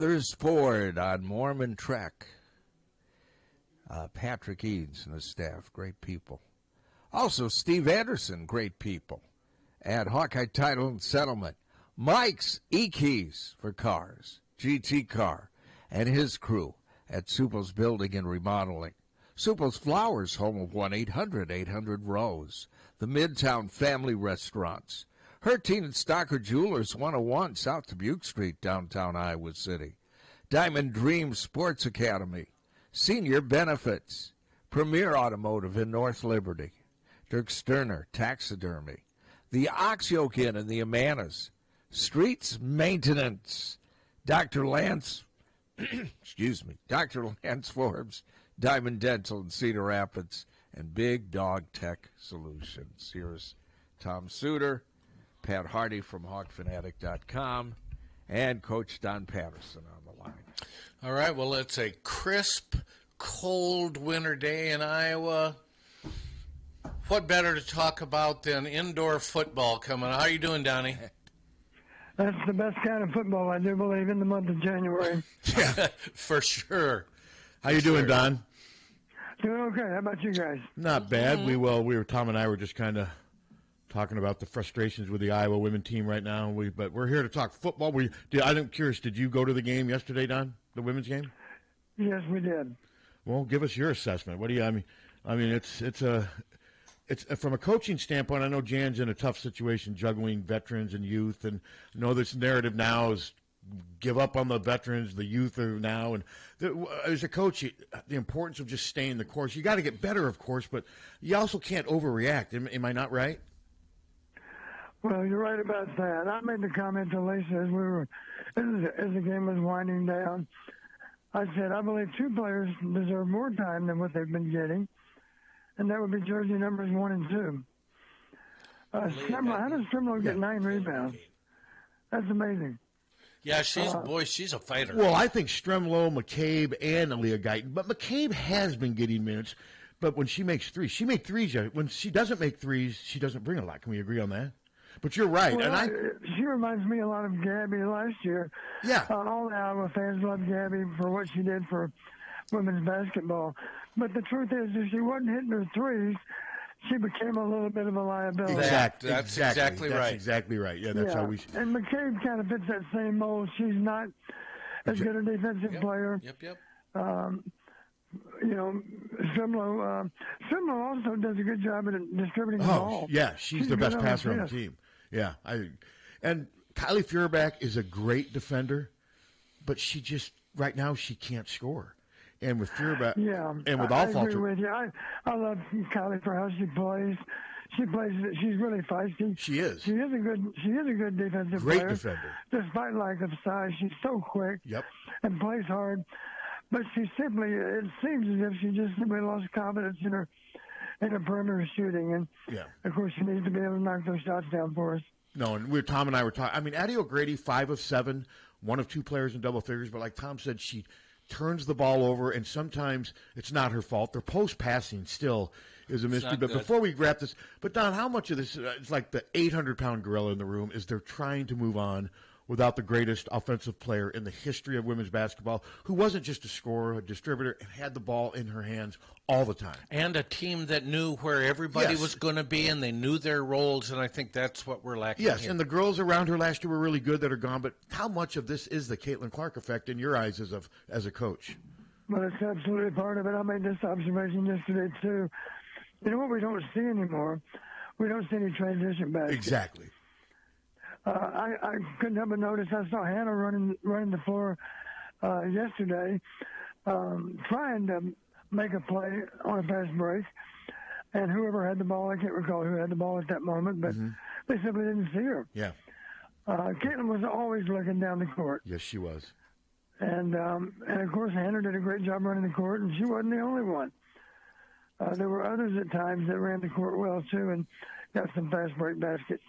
There's Ford on Mormon Trek. Patrick Eads and his staff, great people. Also, Steve Anderson, great people. At Hawkeye Title and Settlement. Mike's E-Keys for cars, GT Car, and his crew at Supple's Building and Remodeling. Supple's Flowers, home of 1-800-800-ROSE. The Midtown Family Restaurants. Hertine and Stocker Jewelers, 101 South Dubuque Street, downtown Iowa City. Diamond Dream Sports Academy. Senior Benefits. Premier Automotive in North Liberty. Dirk Sterner Taxidermy. The Ox Yoke Inn in the Amanas. Streets Maintenance. Dr. Lance, Dr. Lance Forbes, Diamond Dental in Cedar Rapids, and Big Dog Tech Solutions. Here's Tom Suter, Pat Harty from HawkFanatic.com, and Coach Don Patterson on the line. All right, well, it's a crisp, cold winter day in Iowa. What better to talk about than indoor football coming? How are you doing, Donnie? That's the best kind of football, I do believe, in the month of January. Yeah, for sure. How you doing, Don? Doing okay. How about you guys? Not bad. Tom and I were just kind of talking about the frustrations with the Iowa women team right now. But we're here to talk football. I'm curious, did you go to the game yesterday, Don? The women's game? Yes, we did. Well, give us your assessment. What do you? I mean, it's from a coaching standpoint. I know Jan's in a tough situation, juggling veterans and youth, and I know this narrative now is give up on the veterans, the youth are now, and as a coach, the importance of just staying the course. You got to get better, of course, but you also can't overreact. Am I not right? Well, you're right about that. I made the comment to Lisa as the game was winding down. I said, I believe two players deserve more time than what they've been getting, and that would be jersey numbers 1 and 2. How does Strimlow get 9 rebounds? That's amazing. Yeah, she's a fighter. Well, I think Stremlow, McCabe, and Aaliyah Guyton. But McCabe has been getting minutes. But when she makes threes, she makes threes. When she doesn't make threes, she doesn't bring a lot. Can we agree on that? But you're right. Well, she reminds me a lot of Gabby last year. Yeah. All the Iowa fans love Gabby for what she did for women's basketball. But the truth is, if she wasn't hitting her threes, she became a little bit of a liability. That's exactly right. That's exactly right. Yeah, that's how we. And McCabe kind of fits that same mold. She's not as good a defensive player. Yep. Strimlow also does a good job at distributing the ball. Yeah, she's the best passer on the team. Yeah, and Kylie Feuerbach is a great defender, but she just right now she can't score. And with Feuerbach, and with I Allfalter, agree with you. I love Kylie for how she plays. She's really feisty. She is. She is a good defensive great player. defender. Despite lack of size, she's so quick. Yep. And plays hard. But it seems as if she just simply lost confidence in her perimeter shooting. And, of course, she needs to be able to knock those shots down for us. No, and Tom and I were talking. I mean, Addie O'Grady, 5 of 7, 1 of 2 players in double figures. But like Tom said, she turns the ball over, and sometimes it's not her fault. Their post passing still is a mystery. But before we wrap this, but Don, how much of this is like the 800-pound gorilla in the room is they're trying to move on without the greatest offensive player in the history of women's basketball, who wasn't just a scorer, a distributor, and had the ball in her hands all the time. And a team that knew where everybody was going to be, and they knew their roles, and I think that's what we're lacking here. And the girls around her last year were really good that are gone, but how much of this is the Caitlin Clark effect in your eyes as a coach? Well, it's absolutely part of it. I made this observation yesterday, too. You know what we don't see anymore? We don't see any transition baskets. Exactly. I couldn't help but notice I saw Hannah running the floor yesterday, trying to make a play on a fast break, and whoever had the ball, I can't recall who had the ball at that moment, but they simply didn't see her. Yeah. Caitlin was always looking down the court. Yes, she was. And of course, Hannah did a great job running the court, and she wasn't the only one. There were others at times that ran the court well, too, and got some fast break baskets.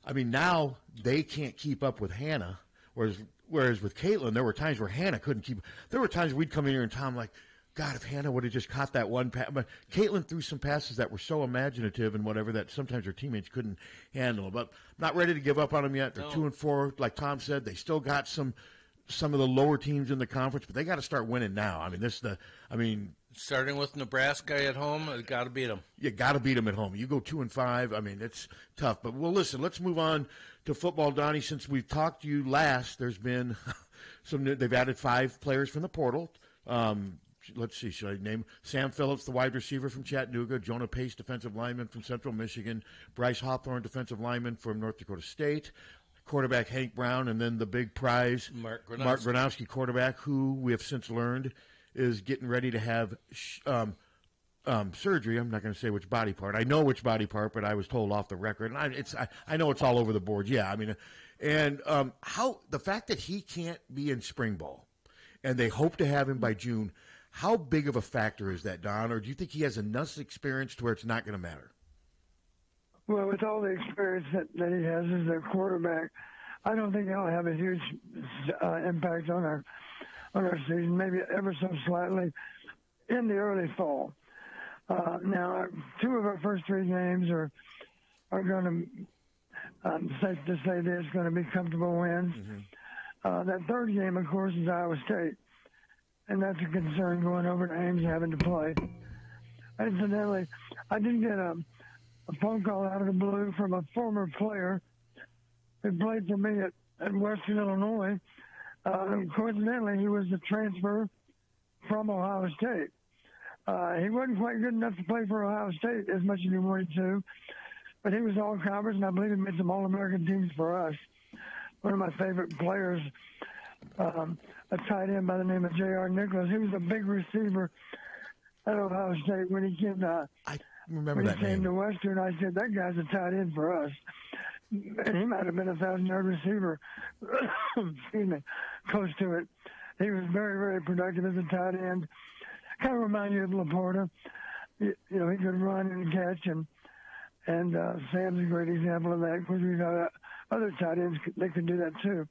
I mean, now they can't keep up with Hannah, whereas with Caitlin, there were times where Hannah couldn't keep. There were times we'd come in here and Tom like, God, if Hannah would have just caught that one pass. But Caitlin threw some passes that were so imaginative and whatever that sometimes her teammates couldn't handle. But not ready to give up on them yet. They're 2-4, like Tom said. They still got some some of the lower teams in the conference, but they got to start winning now. Starting with Nebraska at home, you got to beat them. You got to beat them at home. You go 2-5. I mean, it's tough. But well, listen, let's move on to football, Donnie. Since we've talked to you last, there's been they've added 5 players from the portal. Let's see, should I name Sam Phillips, the wide receiver from Chattanooga, Jonah Pace, defensive lineman from Central Michigan, Bryce Hawthorne, defensive lineman from North Dakota State, quarterback Hank Brown, and then the big prize, Mark Gronowski, quarterback, who we have since learned is getting ready to have surgery. I'm not going to say which body part. I know which body part, but I was told off the record, and I know it's all over the board. Yeah, I mean, and how the fact that he can't be in spring ball, and they hope to have him by June. How big of a factor is that, Don? Or do you think he has enough experience to where it's not going to matter? Well, with all the experience that he has as a quarterback, I don't think he'll have a huge impact on our season, maybe ever so slightly in the early fall. Now, 2 of our first 3 games are going to, safe to say this, going to be comfortable wins. Mm-hmm. That 3rd game, of course, is Iowa State. And that's a concern going over to Ames having to play. Incidentally, I did get a phone call out of the blue from a former player who played for me at Western Illinois. Coincidentally, he was a transfer from Ohio State. He wasn't quite good enough to play for Ohio State as much as he wanted to, but he was all-conference, and I believe he made some All-American teams for us. One of my favorite players, a tight end by the name of J.R. Nicholas. He was a big receiver at Ohio State when he came to Western. I said, that guy's a tight end for us. And he might have been a 1,000-yard receiver. Excuse me, close to it. He was very, very productive as a tight end. Kind of remind you of Laporta. You know, he could run and catch, and Sam's a great example of that. Of course, we've got other tight ends that can do that too.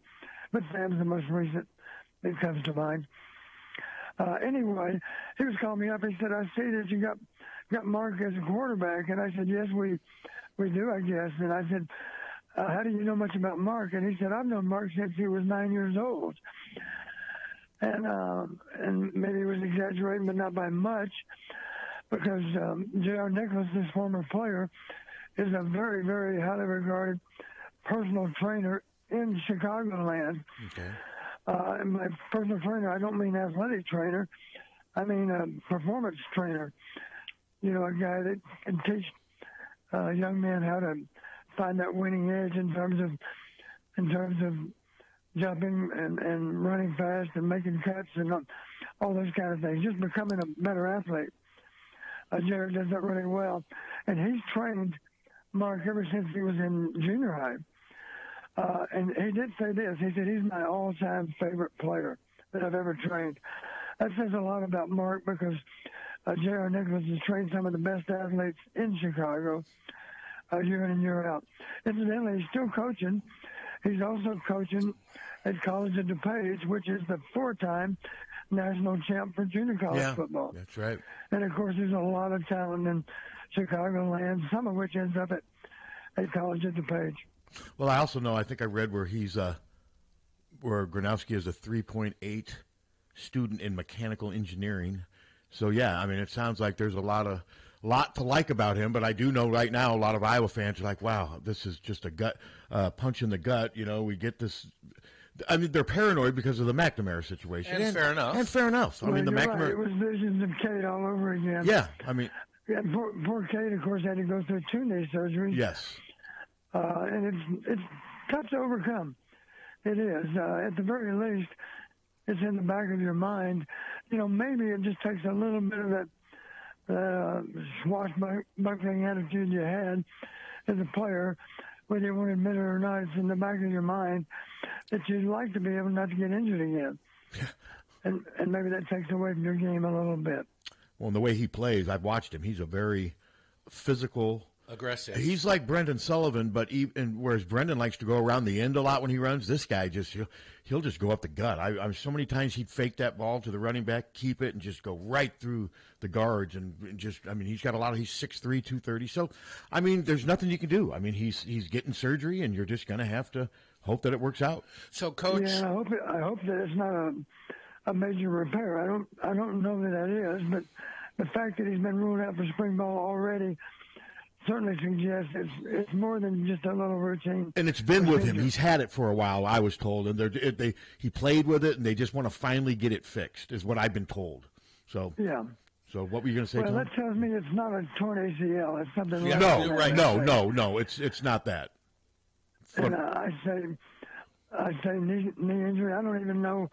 But Sam's the most recent that comes to mind. Anyway, he was calling me up. He said, I see that you got Mark as a quarterback. And I said, yes, we do, I guess. And I said, how do you know much about Mark? And he said, I've known Mark since he was 9 years old. And maybe he was exaggerating, but not by much, because J.R. Nicholas, this former player, is a very, very highly regarded personal trainer in Chicagoland. Okay. And by personal trainer, I don't mean athletic trainer. I mean a performance trainer. You know, a guy that can teach young men how to find that winning edge in terms of jumping and running fast and making cuts and all those kind of things. Just becoming a better athlete. Jared does that really well. And he's trained Mark ever since he was in junior high. And he did say this. He said, he's my all-time favorite player that I've ever trained. That says a lot about Mark, because J.R. Nicholas has trained some of the best athletes in Chicago year in and year out. Incidentally, he's still coaching. He's also coaching at College of DuPage, which is the 4-time national champ for junior college football. That's right. And, of course, there's a lot of talent in Chicagoland, some of which ends up at College of DuPage. Well, I also know, I think I read where where Gronowski is a 3.8 student in mechanical engineering. So, yeah, I mean, it sounds like there's a lot to like about him, but I do know right now a lot of Iowa fans are like, wow, this is just a punch in the gut. You know, we get this. I mean, they're paranoid because of the McNamara situation. And fair enough. And fair enough. Well, I mean, the McNamara. Right. It was visions of Kate all over again. Yeah, I mean. Yeah, poor Kate, of course, had to go through 2 knee surgeries. Yes. And it's tough to overcome. It is. At the very least, it's in the back of your mind. You know, maybe it just takes a little bit of that swashbuckling attitude you had as a player, whether you want to admit it or not. It's in the back of your mind that you'd like to be able not to get injured again. and maybe that takes away from your game a little bit. Well, and the way he plays, I've watched him. He's a very physical, aggressive. He's like Brendan Sullivan, but whereas Brendan likes to go around the end a lot when he runs, this guy he'll just go up the gut. I'm so many times he'd fake that ball to the running back, keep it, and just go right through the guards and just. I mean, he's got he's 6'3", 230. So, I mean, there's nothing you can do. I mean, he's getting surgery, and you're just going to have to hope that it works out. So, Coach, Yeah, I hope that it's not a major repair. I don't know that is, but the fact that he's been ruled out for spring ball already certainly suggests it's more than just a little routine. And it's been with him. He's had it for a while, I was told, and he played with it, and they just want to finally get it fixed, is what I've been told. So yeah. So what were you going to say, Well, Tom? that tells me it's not a torn ACL. It's something like No, that. right. No. It's not that. And I say knee injury. I don't even know.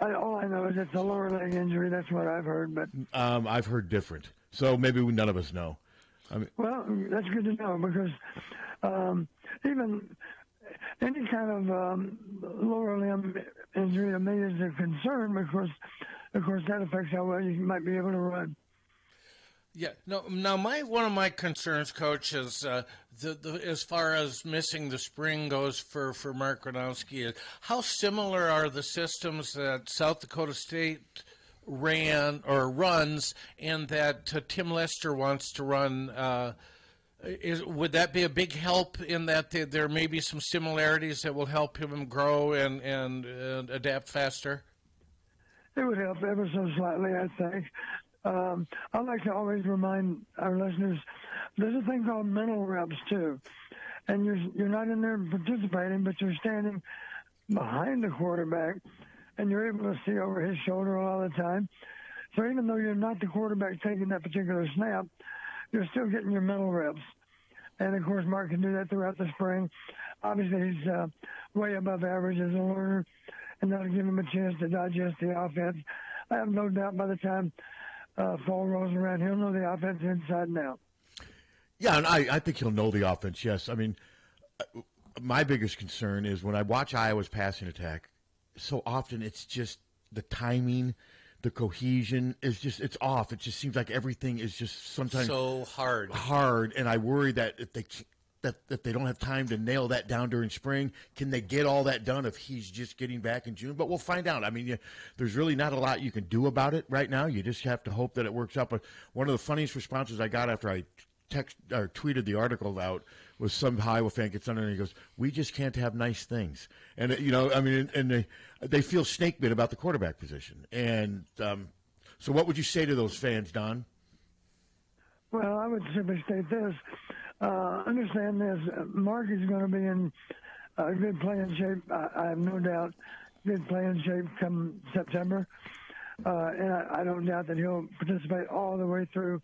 All I know is it's a lower leg injury. That's what I've heard. But I've heard different. So maybe none of us know. Well, that's good to know because even any kind of lower limb injury to me is a concern because, of course, that affects how well you might be able to run. Yeah. No. Now, one of my concerns, Coach, is as far as missing the spring goes for Mark Gronowski. Is how similar are the systems that South Dakota State runs, and that Tim Lester wants to run? Would that be a big help in that there may be some similarities that will help him grow and adapt faster? It would help ever so slightly, I think. I'd like to always remind our listeners there's a thing called mental reps too, and you're not in there participating, but you're standing behind the quarterback, and you're able to see over his shoulder all the time. So even though you're not the quarterback taking that particular snap, you're still getting your mental reps. And of course, Mark can do that throughout the spring. Obviously, he's way above average as a learner, and that'll give him a chance to digest the offense. I have no doubt by the time fall rolls around, he'll know the offense inside and out. Yeah, and I think he'll know the offense, yes. I mean, my biggest concern is when I watch Iowa's passing attack, so often it's just the timing, the cohesion is just, it's off. It just seems like everything is just sometimes so hard. And I worry that if they don't have time to nail that down during spring, can they get all that done if he's just getting back in June? But we'll find out. I mean, there's really not a lot you can do about it right now. You just have to hope that it works out. But one of the funniest responses I got after I tweeted the article out was some Iowa fan gets on there and he goes, "We just can't have nice things." And, and they feel snake bit about the quarterback position. And so what would you say to those fans, Don? Well, I would simply state this. Understand this. Mark is going to be in good playing shape. I have no doubt good playing shape come September. And I don't doubt that he'll participate all the way through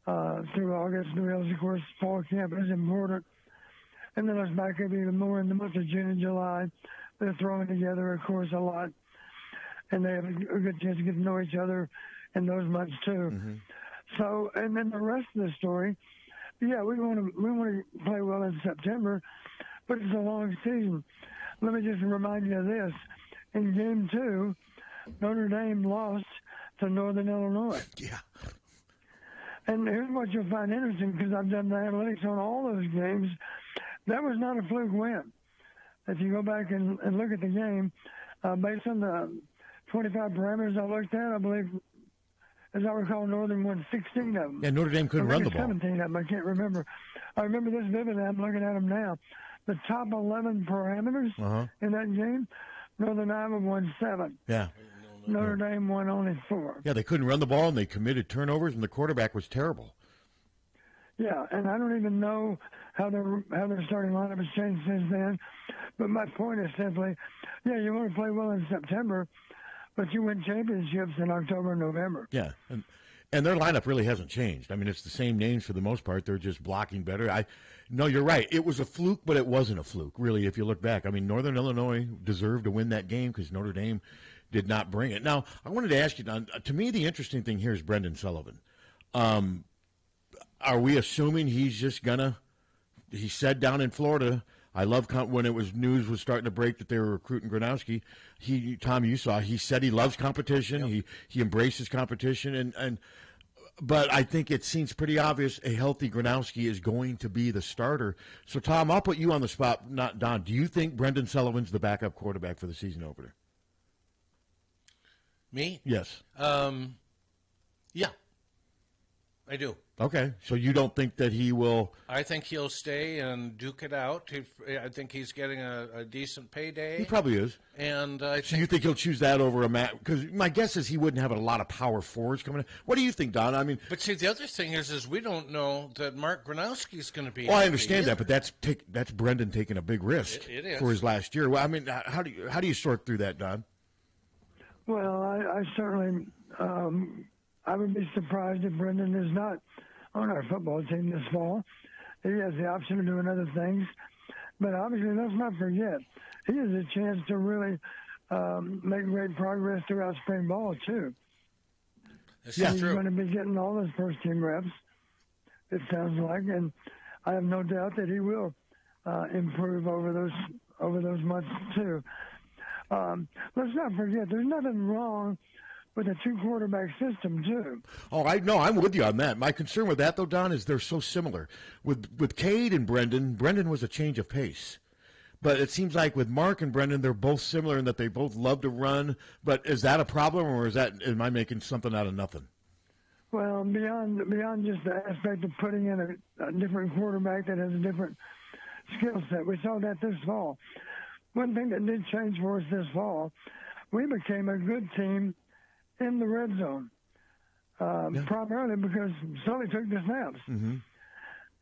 August. Of course, fall camp is important. And then let's back up even more in the month of June and July. They're throwing together, of course, a lot. And they have a good chance to get to know each other in those months, too. Mm-hmm. So, and then the rest of the story, yeah, we want to play well in September, but it's a long season. Let me just remind you of this. In Game 2, Notre Dame lost to Northern Illinois. Yeah. And here's what you'll find interesting, because I've done the analytics on all those games. That was not a fluke win. If you go back and look at the game, based on the 25 parameters I looked at, I believe, as I recall, Northern won 16 of them. Yeah, Notre Dame couldn't run the ball. 17 of them, I can't remember. I remember this vividly. I'm looking at them now. The top 11 parameters in that game, Northern Iowa won 7. Yeah. Notre Dame won only 4. Yeah, they couldn't run the ball, and they committed turnovers, and the quarterback was terrible. Yeah, and I don't even know how their starting lineup has changed since then. But my point is simply, yeah, you want to play well in September, but you win championships in October and November. Yeah, and their lineup really hasn't changed. I mean, it's the same names for the most part. They're just blocking better. No, you're right. It was a fluke, but it wasn't a fluke, really, if you look back. I mean, Northern Illinois deserved to win that game because Notre Dame did not bring it. Now, I wanted to ask you, Don, to me, the interesting thing here is Brendan Sullivan. Are we assuming he's just he said down in Florida, I love when news was starting to break that they were recruiting Gronowski. Tom, you saw, he said he loves competition. Yep. He embraces competition. But I think it seems pretty obvious a healthy Gronowski is going to be the starter. So, Tom, I'll put you on the spot, not Don. Do you think Brendan Sullivan's the backup quarterback for the season opener? Me? Yes. Yeah. I do. Okay, so you don't think that he will? I think he'll stay and duke it out. I think he's getting a decent payday. He probably is. And so you think he'll choose that over a Matt? Because my guess is he wouldn't have a lot of power forwards coming in. What do you think, Don? I mean, but see, the other thing is we don't know that Mark Gronowski is going to be. Well, I understand that, but that's Brendan taking a big risk it is. for his last year. Well, I mean, how do you sort through that, Don? Well, I certainly I would be surprised if Brendan is not on our football team this fall. He has the option of doing other things. But obviously, let's not forget, he has a chance to really make great progress throughout spring ball, too. He's going to be getting all those first-team reps, it sounds like. And I have no doubt that he will improve over those months, too. Let's not forget, there's nothing wrong with a two-quarterback system, too. Oh, I know. I'm with you on that. My concern with that, though, Don, is they're so similar. With Cade and Brendan was a change of pace. But it seems like with Mark and Brendan, they're both similar in that they both love to run. But is that a problem, or am I making something out of nothing? Well, beyond just the aspect of putting in a different quarterback that has a different skill set, we saw that this fall. One thing that did change for us this fall, we became a good team in the red zone, primarily because Sully took the snaps. Mm-hmm.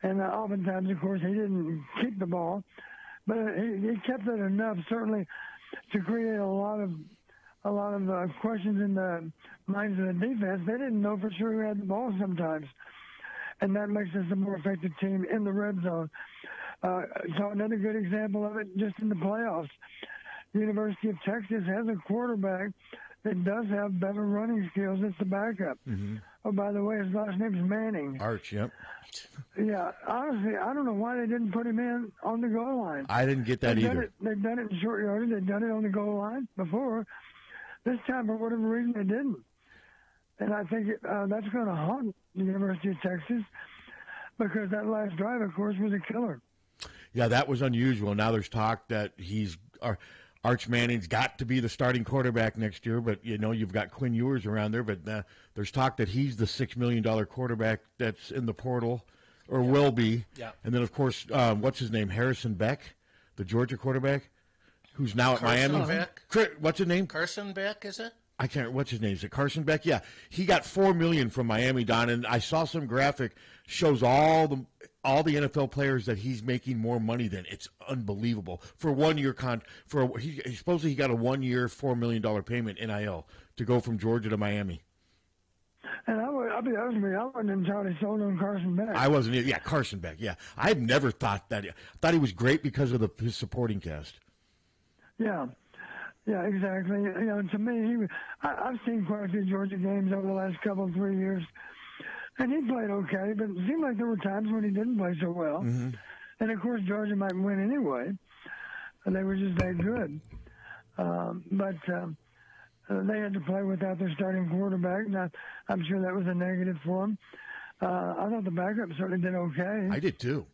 And oftentimes, of course, he didn't keep the ball, but he kept it enough, certainly, to create a lot of questions in the minds of the defense. They didn't know for sure who had the ball sometimes, and that makes us a more effective team in the red zone. So another good example of it, just in the playoffs, the University of Texas has a quarterback that does have better running skills. It's the backup. Mm-hmm. Oh, by the way, his last name is Manning. Arch, yep. Yeah, honestly, I don't know why they didn't put him in on the goal line. I didn't get that either. They've done it in short yardage. They've done it on the goal line before. This time, for whatever reason, they didn't. And I think that's going to haunt the University of Texas because that last drive, of course, was a killer. Yeah, that was unusual. Now there's talk that Arch Manning's got to be the starting quarterback next year, but, you've got Quinn Ewers around there. But there's talk that he's the $6 million quarterback that's in the portal or will be. Yeah. And then, of course, what's his name? Harrison Beck, the Georgia quarterback, who's now at Miami. Beck? What's his name? Carson Beck, is it? I can't. What's his name? Is it Carson Beck? Yeah, he got $4 million from Miami, Don, and I saw some graphic shows all the NFL players that he's making more money than. It's unbelievable for 1 year supposedly he got a 1 year $4 million payment NIL to go from Georgia to Miami. And I'll be honest with you, I wasn't entirely sold on Carson Beck. I wasn't. Yeah, Carson Beck. Yeah, I've never thought that. I thought he was great because of his supporting cast. Yeah. Yeah, exactly. To me, I've seen quite a few Georgia games over the last 3 years, and he played okay, but it seemed like there were times when he didn't play so well. Mm-hmm. And, of course, Georgia might win anyway. And they were just that good. But they had to play without their starting quarterback. Now, I'm sure that was a negative for them. I thought the backup certainly did okay. I did, too.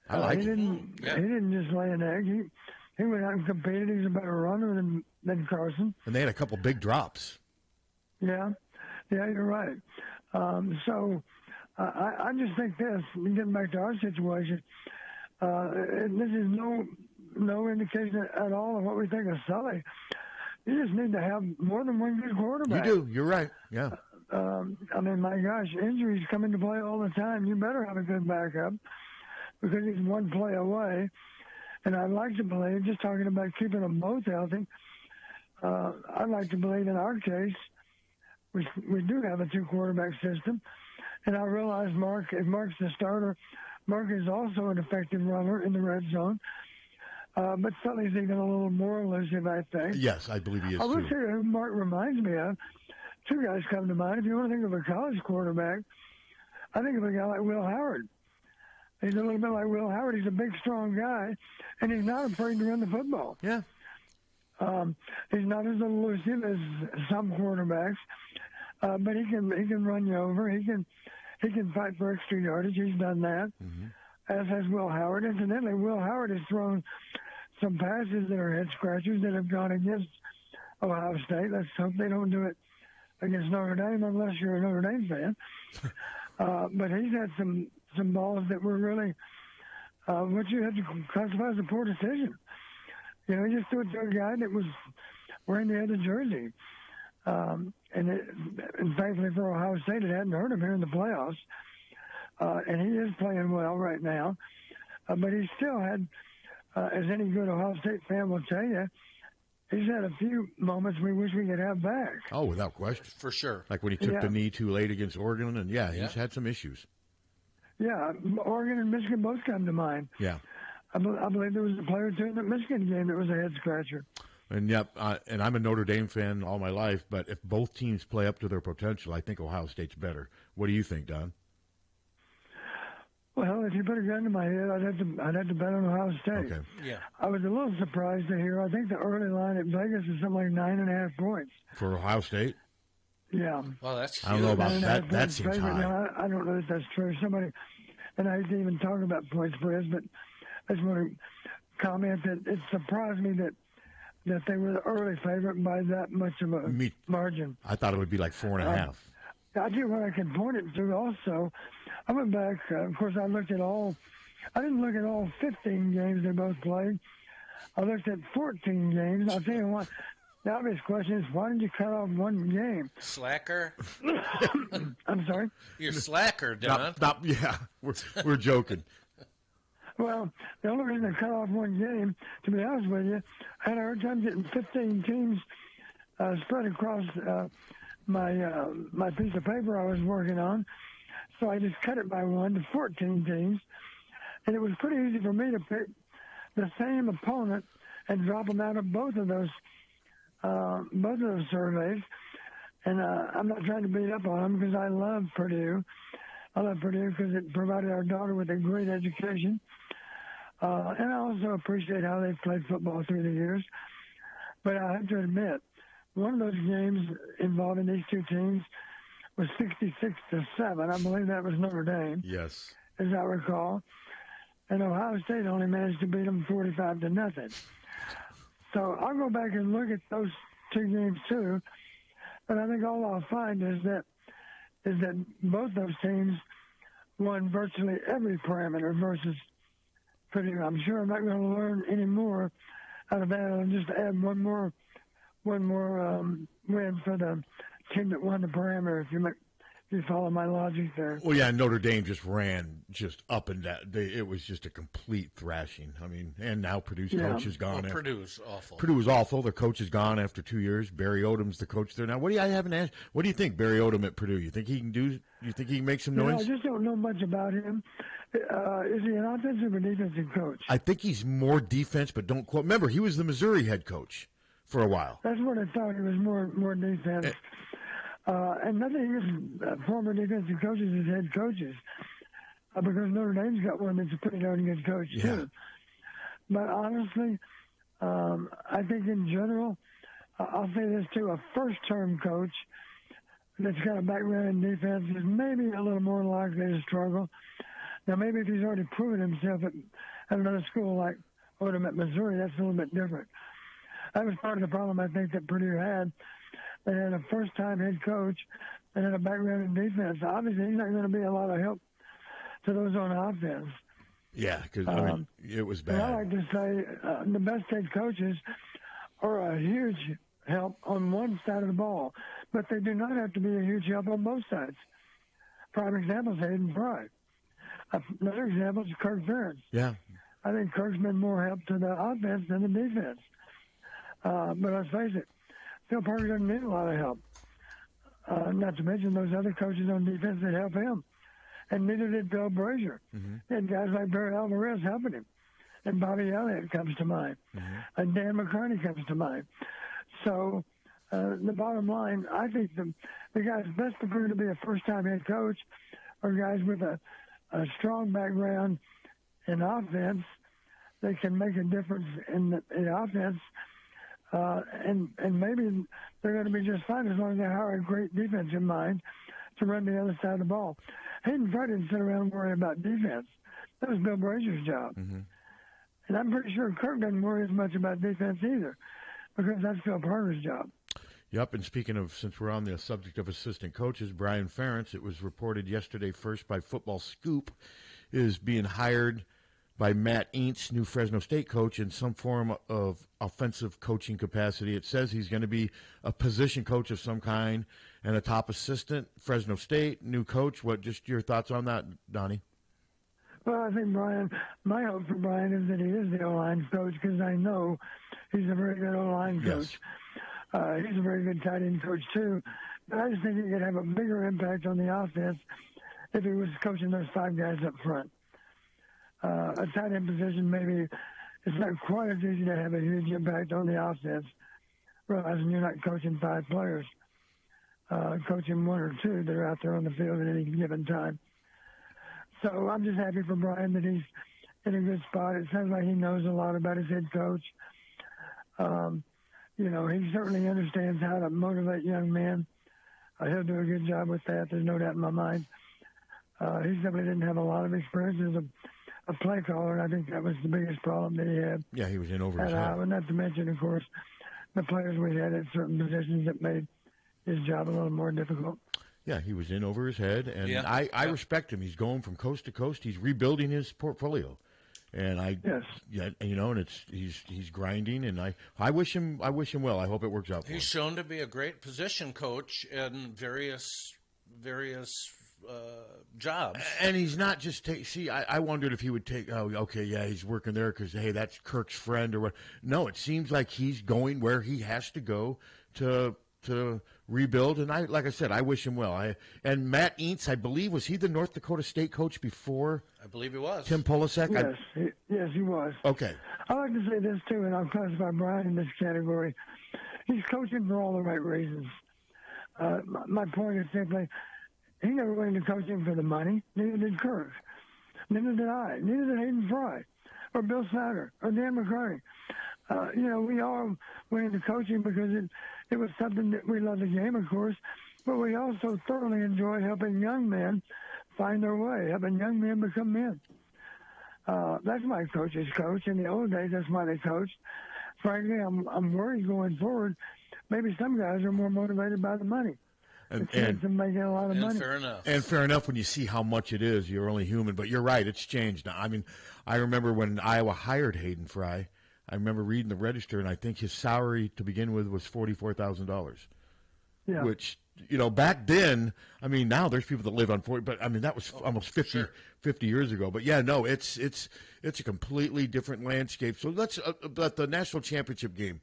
I like it. He didn't just lay an egg. He went out and competed. He's a better runner than Carson. And they had a couple big drops. Yeah, you're right. So I just think this, getting back to our situation, this is no indication at all of what we think of Sully. You just need to have more than one good quarterback. You do. You're right. Yeah. I mean, my gosh, injuries come into play all the time. You better have a good backup because he's one play away. And I'd like to believe, just talking about keeping them both healthy, I'd like to believe in our case, we do have a two-quarterback system. And I realize if Mark's the starter, Mark is also an effective runner in the red zone. But Sully's even a little more elusive, I think. Yes, I believe he is, I will too. say who Mark reminds me of. Two guys come to mind. If you want to think of a college quarterback, I think of a guy like Will Howard. He's a little bit like Will Howard. He's a big, strong guy, and he's not afraid to run the football. Yeah. He's not as elusive as some quarterbacks, but he can run you over. He can fight for extra yardage. He's done that, as has Will Howard. Incidentally, Will Howard has thrown some passes that are head scratchers that have gone against Ohio State. Let's hope they don't do it against Notre Dame unless you're a Notre Dame fan. But he's had some balls that were really what you had to classify as a poor decision. You know, he just threw it to a guy that was wearing the other jersey. And thankfully for Ohio State, it hadn't hurt him here in the playoffs. And he is playing well right now. But he still had, as any good Ohio State fan will tell you, he's had a few moments we wish we could have back. Oh, without question. For sure. Like when he took the knee too late against Oregon, and he's had some issues. Yeah, Oregon and Michigan both come to mind. Yeah. I believe there was a player, too, in the Michigan game that was a head-scratcher. And, and I'm a Notre Dame fan all my life, but if both teams play up to their potential, I think Ohio State's better. What do you think, Don? Well, if you put a gun to my head, I'd have to bet on Ohio State. Okay. Yeah. I was a little surprised to hear. I think the early line at Vegas is something like 9.5 points. For Ohio State? Yeah. Well, that's huge. I don't know about that. That seems high. Now, I don't know if that's true. Somebody, and I didn't even talk about point spreads, but I just want to comment that it surprised me that they were the early favorite by that much of a margin. I thought it would be like 4.5. I do what I can point it to also. I went back, of course, I didn't look at all 15 games they both played. I looked at 14 games. I'll tell you what, the obvious question is, why did you cut off one game? Slacker? I'm sorry? You're slacker, Don. We're joking. Well, the only reason I cut off one game, to be honest with you, I had a hard time getting 15 teams spread across my piece of paper I was working on. So I just cut it by one to 14 teams. And it was pretty easy for me to pick the same opponent and drop them out of both of those surveys. And I'm not trying to beat up on them because I love Purdue. I love Purdue because it provided our daughter with a great education. And I also appreciate how they've played football through the years. But I have to admit, one of those games involving these two teams was 66-7. I believe that was Notre Dame. Yes. As I recall. And Ohio State only managed to beat them 45-0. So I'll go back and look at those two games too. But I think all I'll find is that both those teams won virtually every parameter versus Purdue. I'm sure I'm not going to learn any more out of that. I'll just add one more win for the team that won the parameter, if you follow my logic there. Well, yeah, Notre Dame just ran up and down. It was just a complete thrashing. I mean, and now Purdue's coach is gone. Well, Purdue's awful. Purdue was awful. Their coach is gone after 2 years. Barry Odom's the coach there now. What do you think, Barry Odom at Purdue? You think he can do? You think he can make some noise? I just don't know much about him. Is he an offensive or defensive coach? I think he's more defense, but don't quote. Remember, he was the Missouri head coach for a while. That's what I thought. He was more defense. And nothing against former defensive coaches as head coaches, because Notre Dame's got one that's a pretty darn good coach, too. But honestly, I think in general, I'll say this too, a first-term coach that's got a background in defense is maybe a little more likely to struggle. Now, maybe if he's already proven himself at another school like Odom at Missouri, that's a little bit different. That was part of the problem I think that Purdue had. They had a first-time head coach and had a background in defense. Obviously, he's not going to be a lot of help to those on offense. Yeah, because it was bad. I like to say the best head coaches are a huge help on one side of the ball, but they do not have to be a huge help on both sides. Prime example is Hayden Fry. Another example is Kirk Ferentz. Yeah. I think Kirk's been more help to the offense than the defense. But let's face it, Phil Parker doesn't need a lot of help. Not to mention those other coaches on defense that help him. And neither did Bill Brazier. Mm-hmm. And guys like Barry Alvarez helping him. And Bobby Elliott comes to mind. Mm-hmm. And Dan McCarney comes to mind. So the bottom line, I think the guys best prepared to be a first-time head coach are guys with a strong background in offense. They can make a difference in the offense. And maybe they're going to be just fine as long as they hire a great defensive mind to run the other side of the ball. Hayden Fry didn't sit around worrying about defense. That was Bill Brazier's job. Mm-hmm. And I'm pretty sure Kirk doesn't worry as much about defense either, because that's Phil Parker's job. Yep, and speaking of, since we're on the subject of assistant coaches, Brian Ferentz, it was reported yesterday first by Football Scoop, is being hired by Matt Eads, new Fresno State coach, in some form of offensive coaching capacity. It says he's going to be a position coach of some kind and a top assistant. Fresno State, new coach. What? Just your thoughts on that, Donnie? Well, I think my hope for Brian is that he is the O-line coach, because I know he's a very good O-line coach. He's a very good tight end coach, too. But I just think he could have a bigger impact on the offense if he was coaching those 5 guys up front. A tight end position, maybe it's not quite as easy to have a huge impact on the offense, realizing you're not coaching 5 players, coaching 1 or 2 that are out there on the field at any given time. So I'm just happy for Brian that he's in a good spot. It sounds like he knows a lot about his head coach. He certainly understands how to motivate young men. He'll do a good job with that. There's no doubt in my mind. He simply didn't have a lot of experience as a play caller, and I think that was the biggest problem that he had. Yeah, he was in over his head. And not to mention, of course, the players we had at certain positions that made his job a little more difficult. Yeah, he was in over his head, and I respect him. He's going from coast to coast. He's rebuilding his portfolio, and and he's grinding, and I wish him well. I hope it works out for him. He's shown to be a great position coach in various jobs, and he's not just I wondered if he would take. Oh, okay, yeah, he's working there because hey, that's Kirk's friend or what. No, it seems like he's going where he has to go to rebuild, and like I said, I wish him well. And Matt Eads, I believe, was he the North Dakota State coach before? I believe he was. Tim Polasek? Yes, he was. Okay. I like to say this, too, and I'll classify Brian in this category. He's coaching for all the right reasons. My point is simply, he never went into coaching for the money. Neither did Kirk. Neither did I. Neither did Hayden Fry or Bill Suter or Dan McCarty. We all went into coaching because it was something that we loved the game, of course, but we also thoroughly enjoyed helping young men find their way, helping young men become men. That's my coach's coach. In the old days, that's why they coached. Frankly, I'm worried going forward. Maybe some guys are more motivated by the money. And making a lot of money. Fair enough. And fair enough when you see how much it is. You're only human. But you're right. It's changed now. I mean, I remember when Iowa hired Hayden Fry, I remember reading the register, and I think his salary to begin with was $44,000. Yeah. Which, back then, I mean, now there's people that live on 40, but I mean, that was almost 50 years ago. But yeah, no, it's a completely different landscape. So let's, about the national championship game.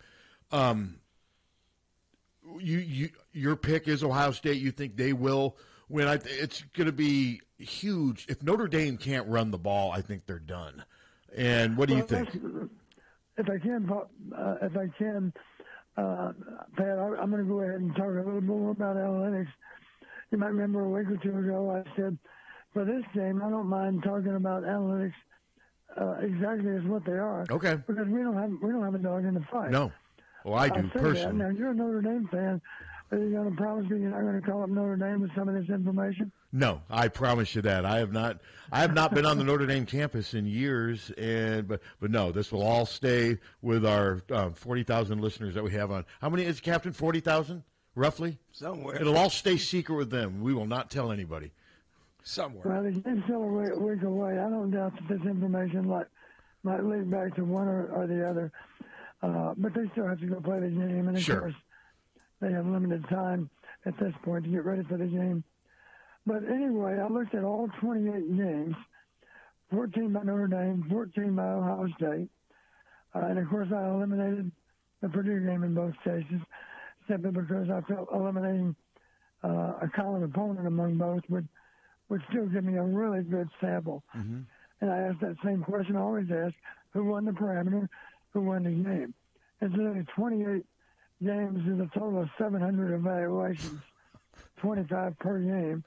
Your pick is Ohio State. You think they will win? It's going to be huge. If Notre Dame can't run the ball, I think they're done. And what do you think? If I can, Pat, I'm going to go ahead and talk a little more about analytics. You might remember a week or two ago I said, for this game, I don't mind talking about analytics exactly as what they are. Okay. Because we don't have a dog in the fight. No. Well, I do personally. That. Now, you're a Notre Dame fan. Are you going to promise me you're not going to call up Notre Dame with some of this information? No, I promise you that. I have not been on the Notre Dame campus in years, but no, this will all stay with our 40,000 listeners that we have on. How many is Captain? 40,000, roughly? Somewhere. It'll all stay secret with them. We will not tell anybody. Somewhere. Well, the game's still a week away. I don't doubt that this information might lead back to one or the other. But they still have to go play the game, and of course, they have limited time at this point to get ready for the game. But anyway, I looked at all 28 games, 14 by Notre Dame, 14 by Ohio State. And, of course, I eliminated the Purdue game in both cases simply because I felt eliminating a common opponent among both would still give me a really good sample. Mm-hmm. And I asked that same question I always ask, who won the parameter, who won the game? And so 28 games is a total of 700 evaluations, 25 per game.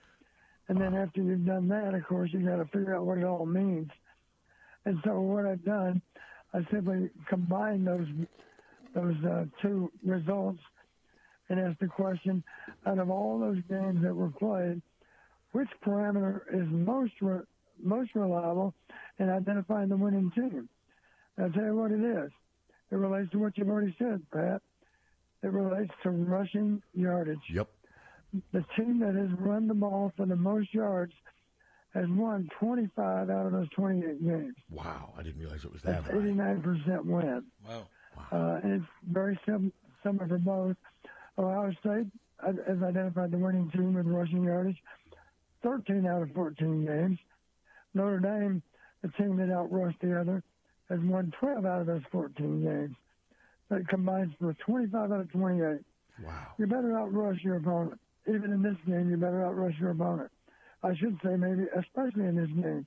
And then after you've done that, of course, you got to figure out what it all means. And so what I've done, I simply combined those two results and asked the question, out of all those games that were played, which parameter is most reliable in identifying the winning team? And I'll tell you what it is. It relates to what you've already said, Pat. It relates to rushing yardage. Yep. The team that has run the ball for the most yards has won 25 out of those 28 games. Wow, I didn't realize it was that That's high. 89% win. Wow. And it's very similar for both. Ohio State has identified the winning team with rushing yardage, 13 out of 14 games. Notre Dame, the team that outrushed the other, has won 12 out of those 14 games. That combines for 25 out of 28. Wow. You better outrush your opponent. Even in this game, you better outrush your opponent. I should say maybe, especially in this game,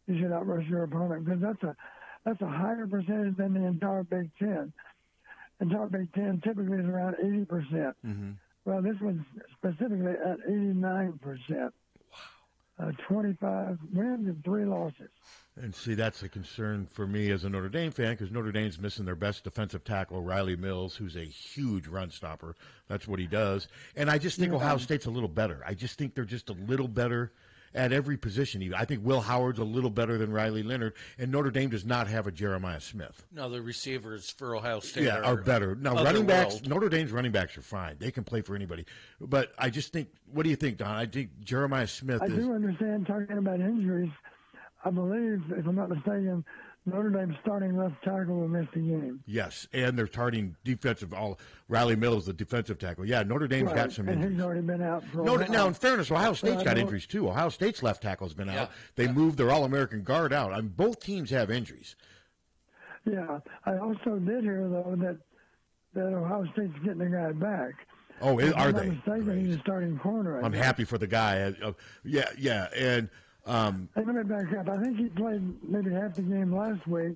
you should outrush your opponent because that's a higher percentage than the entire Big Ten. Entire Big Ten typically is around 80%. Mm-hmm. Well, this one's specifically at 89%. Wow. 25 wins and 3 losses. And see, that's a concern for me as a Notre Dame fan because Notre Dame's missing their best defensive tackle, Riley Mills, who's a huge run stopper. That's what he does. And I just think Ohio State's a little better. I just think they're just a little better at every position. I think Will Howard's a little better than Riley Leonard, and Notre Dame does not have a Jeremiah Smith. No, the receivers for Ohio State are better. Now, running backs, Notre Dame's running backs are fine. They can play for anybody. But I just think, what do you think, Don? I think Jeremiah Smith I do understand talking about injuries. I believe, if I'm not mistaken, Notre Dame's starting left tackle will miss the game. Yes, and they're starting Riley Mills, the defensive tackle. Yeah, Notre Dame's got some injuries. And he's already been out for a while. Now, in fairness, Ohio State's got injuries, too. Ohio State's left tackle's been out. They moved their All-American guard out. I mean, both teams have injuries. Yeah, I also did hear, though, that Ohio State's getting a guy back. Oh, are they? If I'm not mistaken, he's a starting corner. I'm happy for the guy. Yeah, and... Hey, let me back up. I think he played maybe half the game last week.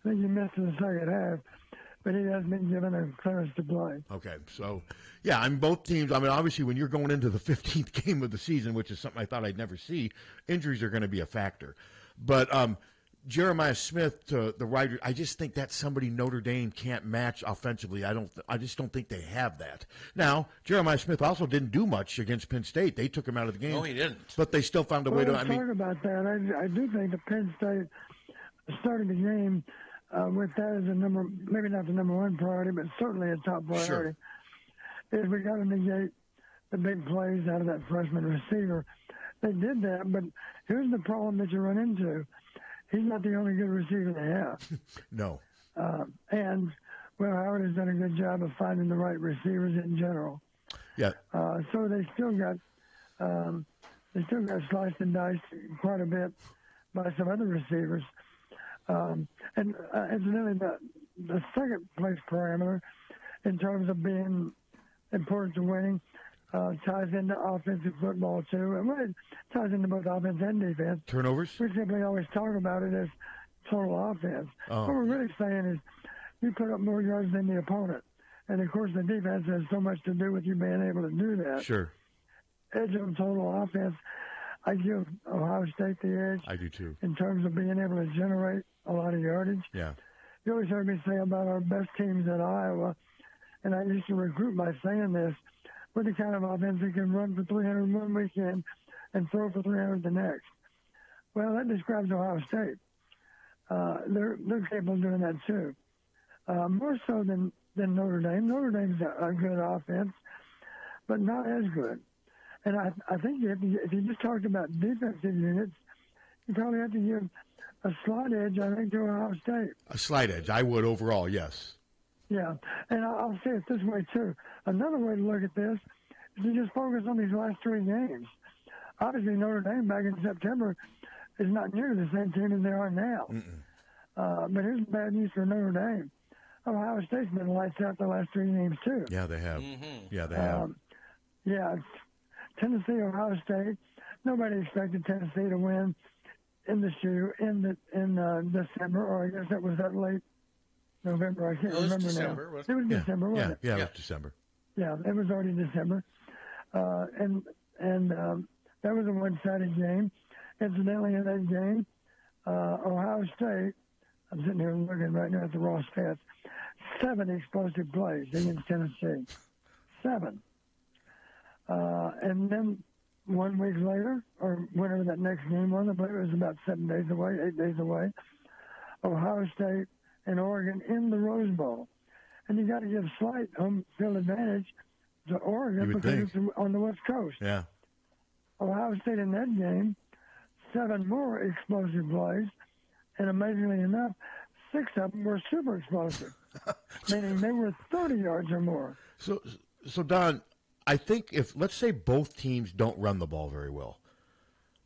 I think he missed in the second half, but he has been given a clearance to play. Okay, so, yeah, both teams, obviously when you're going into the 15th game of the season, which is something I thought I'd never see, injuries are going to be a factor. But Jeremiah Smith, the wide, I just think that's somebody Notre Dame can't match offensively. I just don't think they have that. Now, Jeremiah Smith also didn't do much against Penn State. They took him out of the game. No, he didn't. But they still found a way to. Let's talk about that. I do think that Penn State started the game with that as maybe not the number one priority, but certainly a top priority. Sure. Is we got to negate the big plays out of that freshman receiver. They did that, but here's the problem that you run into. He's not the only good receiver they have. No. And Will Howard has done a good job of finding the right receivers in general. Yeah. So they still got sliced and diced quite a bit by some other receivers. And incidentally, the second place parameter in terms of being important to winning ties into offensive football too. And it ties into both offense and defense. Turnovers? We simply always talk about it as total offense. What we're really saying is you put up more yards than the opponent. And, of course, the defense has so much to do with you being able to do that. Sure. Edge on total offense, I give Ohio State the edge. I do, too. In terms of being able to generate a lot of yardage. Yeah. You always heard me say about our best teams at Iowa, and I used to recruit by saying this, with the kind of offense that can run for 300 one weekend and throw for 300 the next. Well, that describes Ohio State. They're capable of doing that too. More so than Notre Dame. Notre Dame's a good offense, but not as good. And I think if you just talked about defensive units, you probably have to give a slight edge, I think, to Ohio State. A slight edge. I would overall, yes. Yeah, and I'll say it this way, too. Another way to look at this is to just focus on these last 3 games. Obviously, Notre Dame back in September is not near the same team as they are now. But here's the bad news for Notre Dame. Ohio State's been lights out the last 3 games, too. Yeah, they have. Mm-hmm. Yeah, they have. Yeah, Tennessee, Ohio State. Nobody expected Tennessee to win in the shoe in December, or I guess that was that late November. I can't remember December, now. It was December, wasn't it? Yeah, it was December. Yeah, it was already December. And that was a one-sided game. Incidentally, in that game, Ohio State, I'm sitting here looking right now at the raw stats, 7 explosive plays against Tennessee. 7. And then 1 week later, or whenever that next game was, I believe it was about 7 days away, 8 days away, Ohio State and Oregon in the Rose Bowl. and you got to give slight home field advantage to Oregon because it's on the West Coast. Yeah. Ohio State in that game, 7 more explosive plays, and amazingly enough, 6 of them were super explosive, meaning they were 30 yards or more. So Don, I think if, let's say both teams don't run the ball very well,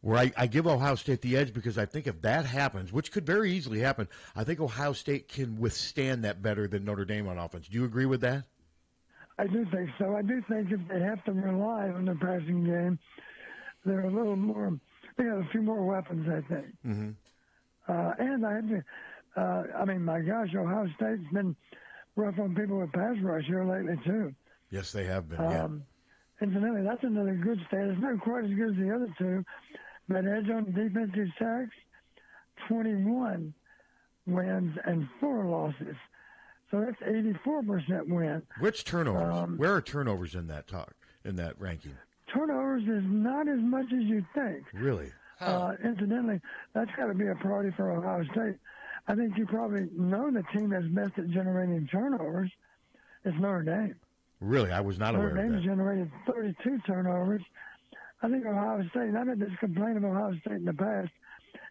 where I give Ohio State the edge because I think if that happens, which could very easily happen, I think Ohio State can withstand that better than Notre Dame on offense. Do you agree with that? I do think so. I do think if they have to rely on the passing game, they're a little more, they got a few more weapons, I think. Mm-hmm. And I have to, I mean, my gosh, Ohio State's been rough on people with pass rush here lately, too. Yes, they have been, yeah. Incidentally, that's another good stat. It's not quite as good as the other two, but edge on defensive sacks, 21 wins and 4 losses. So that's 84% win. Which turnovers? Where are turnovers in that ranking? Turnovers is not as much as you think. Really? Incidentally, that's got to be a priority for Ohio State. I think you probably know the team that's best at generating turnovers is Notre Dame. Really? I was not aware of that. Notre Dame generated 32 turnovers. I think Ohio State, and I've had this complaint of Ohio State in the past,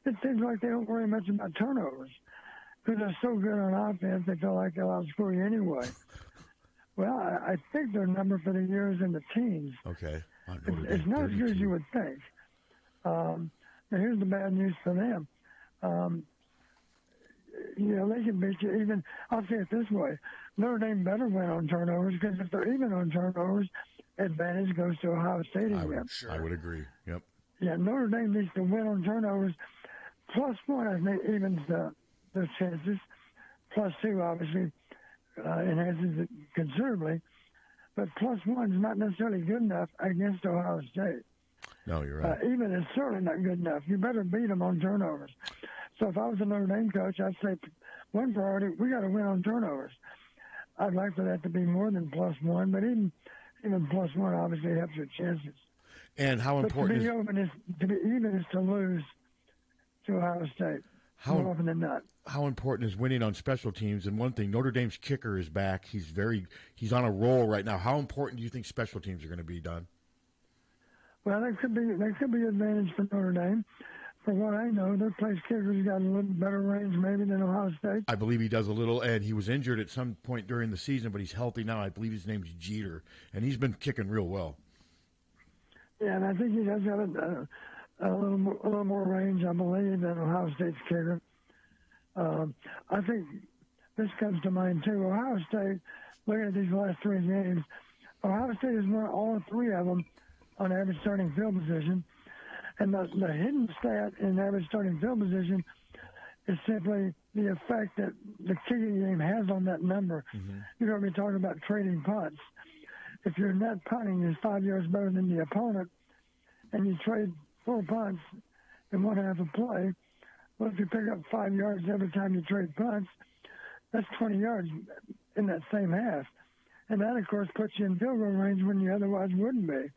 it seems like they don't worry much about turnovers because they're so good on offense, they feel like they'll outscore you anyway. Well, I think their number for the year is in the teens. Okay. It's not as good as you would think. Now, here's the bad news for them. They can beat you even, I'll say it this way, Notre Dame better win on turnovers because if they're even on turnovers, advantage goes to Ohio State again. I would agree, yep. Yeah, Notre Dame needs to win on turnovers. +1, I think, evens their chances. +2, obviously, enhances it considerably. But +1 is not necessarily good enough against Ohio State. No, you're right. Even is certainly not good enough. You better beat them on turnovers. So if I was a Notre Dame coach, I'd say one priority, we got to win on turnovers. I'd like for that to be more than +1, but even +1 obviously helps your chances. And how important to be even is to lose to Ohio State more often than not. How important is winning on special teams? And one thing, Notre Dame's kicker is back. He's on a roll right now. How important do you think special teams are going to be, Don? Well, there could be advantage for Notre Dame. For what I know, their place kicker's got a little better range maybe than Ohio State. I believe he does a little, and he was injured at some point during the season, but he's healthy now. I believe his name's Jeter, and he's been kicking real well. Yeah, and I think he does have a little more range, I believe, than Ohio State's kicker. I think this comes to mind, too. Ohio State, looking at these last 3 games, Ohio State has won all 3 of them on average starting field position. And the hidden stat in average starting field position is simply the effect that the kicking game has on that number. Mm-hmm. You heard me talking about trading punts. If your net punting is 5 yards better than the opponent and you trade 4 punts in one half of play, well, if you pick up 5 yards every time you trade punts, that's 20 yards in that same half. And that, of course, puts you in field goal range when you otherwise wouldn't be.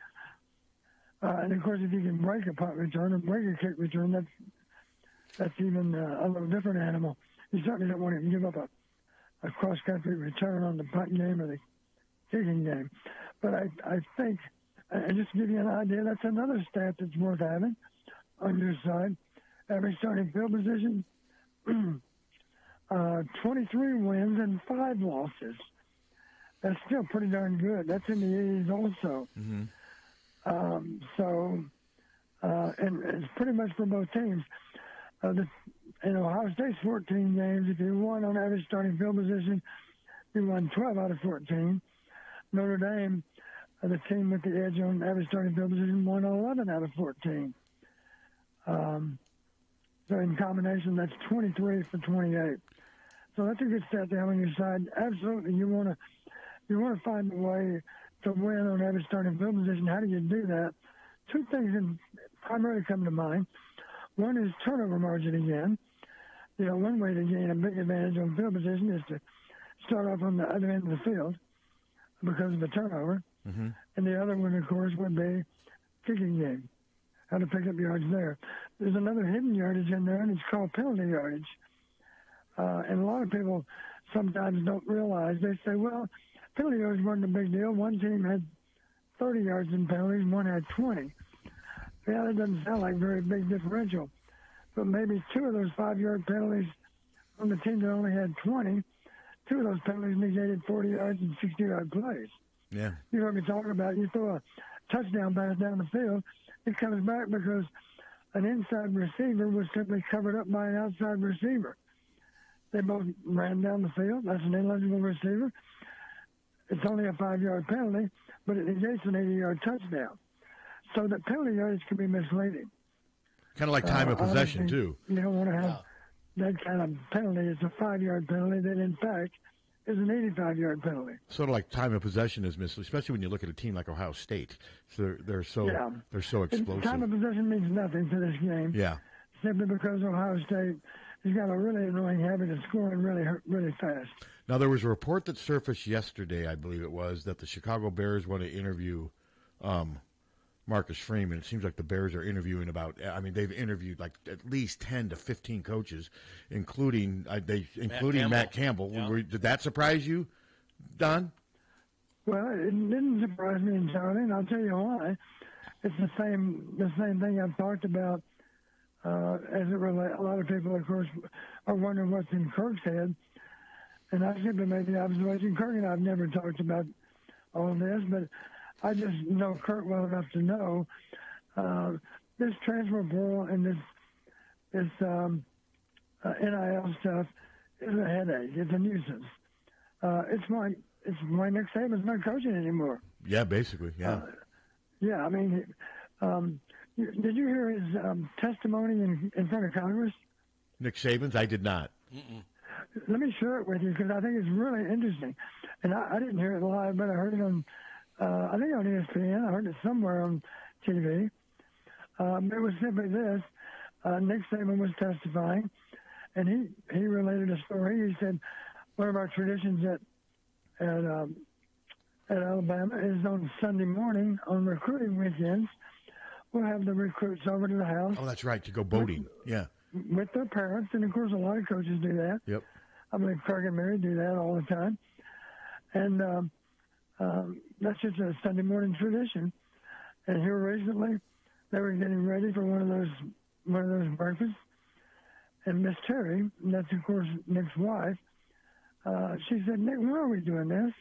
And, of course, if you can break a punt return or break a kick return, that's even a little different animal. You certainly don't want to give up a cross-country return on the punt game or the kicking game. But I think, and just to give you an idea, that's another stat that's worth having on your side. Average starting field position, 23 wins and 5 losses. That's still pretty darn good. That's in the 80s also. Mm-hmm. And it's pretty much for both teams. In Ohio State's 14 games, if you won on average starting field position, you won 12 out of 14. Notre Dame, the team with the edge on average starting field position, won 11 out of 14. So in combination, that's 23 for 28. So that's a good stat to have on your side. Absolutely, you want to find a way to win on average starting field position. How do you do that? 2 things primarily come to mind. One is turnover margin again. One way to gain a big advantage on field position is to start off on the other end of the field because of the turnover. Mm-hmm. And the other one, of course, would be kicking game, how to pick up yards there. There's another hidden yardage in there, and it's called penalty yardage. And a lot of people sometimes don't realize. They say, well, penalty yards weren't a big deal. One team had 30 yards in penalties, one had 20. Yeah, that doesn't sound like a very big differential. But maybe 2 of those 5-yard penalties on the team that only had 20, 2 of those penalties negated 40 yards and 60-yard plays. Yeah. You heard me talking about you throw a touchdown pass down the field, it comes back because an inside receiver was simply covered up by an outside receiver. They both ran down the field. That's an ineligible receiver. It's only a 5-yard penalty, but it negates an 80-yard touchdown. So the penalty yards can be misleading. Kind of like time of possession, too. You don't want to have that kind of penalty. It's a 5-yard penalty that, in fact, is an 85-yard penalty. Sort of like time of possession is misleading, especially when you look at a team like Ohio State. So they're so explosive. Time of possession means nothing to this game. Yeah. Simply because Ohio State has got a really annoying habit of scoring really fast. Now, there was a report that surfaced yesterday, I believe it was, that the Chicago Bears want to interview Marcus Freeman. It seems like the Bears are interviewing they've interviewed like at least 10 to 15 coaches, including Matt Campbell. Yeah. Did that surprise you, Don? Well, it didn't surprise me entirely, and I'll tell you why. It's the same thing I've talked about as it relates. A lot of people, of course, are wondering what's in Kirk's head, and I simply made the observation. Kirk and I have never talked about all of this, but I just know Kirk well enough to know this transfer portal and this NIL stuff is a headache. It's a nuisance. It's why Nick Saban's not coaching anymore. Yeah, basically, yeah. I mean, did you hear his testimony in front of Congress? Nick Saban's? I did not. Mm-mm. Let me share it with you because I think it's really interesting. And I didn't hear it live, but I heard it on, I think on ESPN. I heard it somewhere on TV. It was simply this. Nick Saban was testifying, and he related a story. He said one of our traditions at Alabama is on Sunday morning on recruiting weekends. We'll have the recruits over to the house. Oh, that's right, to go boating. With their parents, and of course a lot of coaches do that. Yep. I believe Kirk and Mary do that all the time. And that's just a Sunday morning tradition. And here recently, they were getting ready for one of those breakfasts. And Miss Terry, and that's of course Nick's wife, she said, "Nick, why are we doing this?"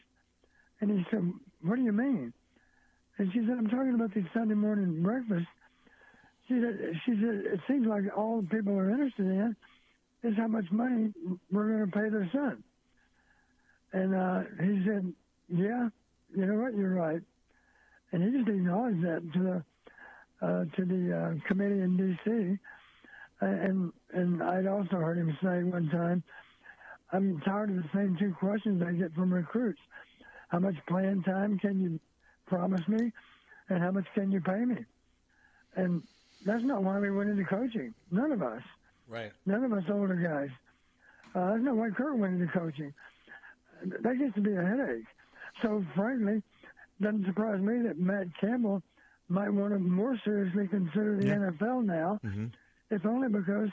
And he said, "What do you mean?" And she said, "I'm talking about these Sunday morning breakfasts." She said, "It seems like all the people are interested in is how much money we're going to pay their son." And he said, "Yeah, you know what? You're right." And he just acknowledged that to the committee in D.C. And I'd also heard him say one time, "I'm tired of the same 2 questions I get from recruits. How much playing time can you promise me, and how much can you pay me?" And that's not why we went into coaching. None of us. Right. None of us older guys. That's not why Kirk went into coaching. That gets to be a headache. So, frankly, it doesn't surprise me that Matt Campbell might want to more seriously consider the NFL now, if only because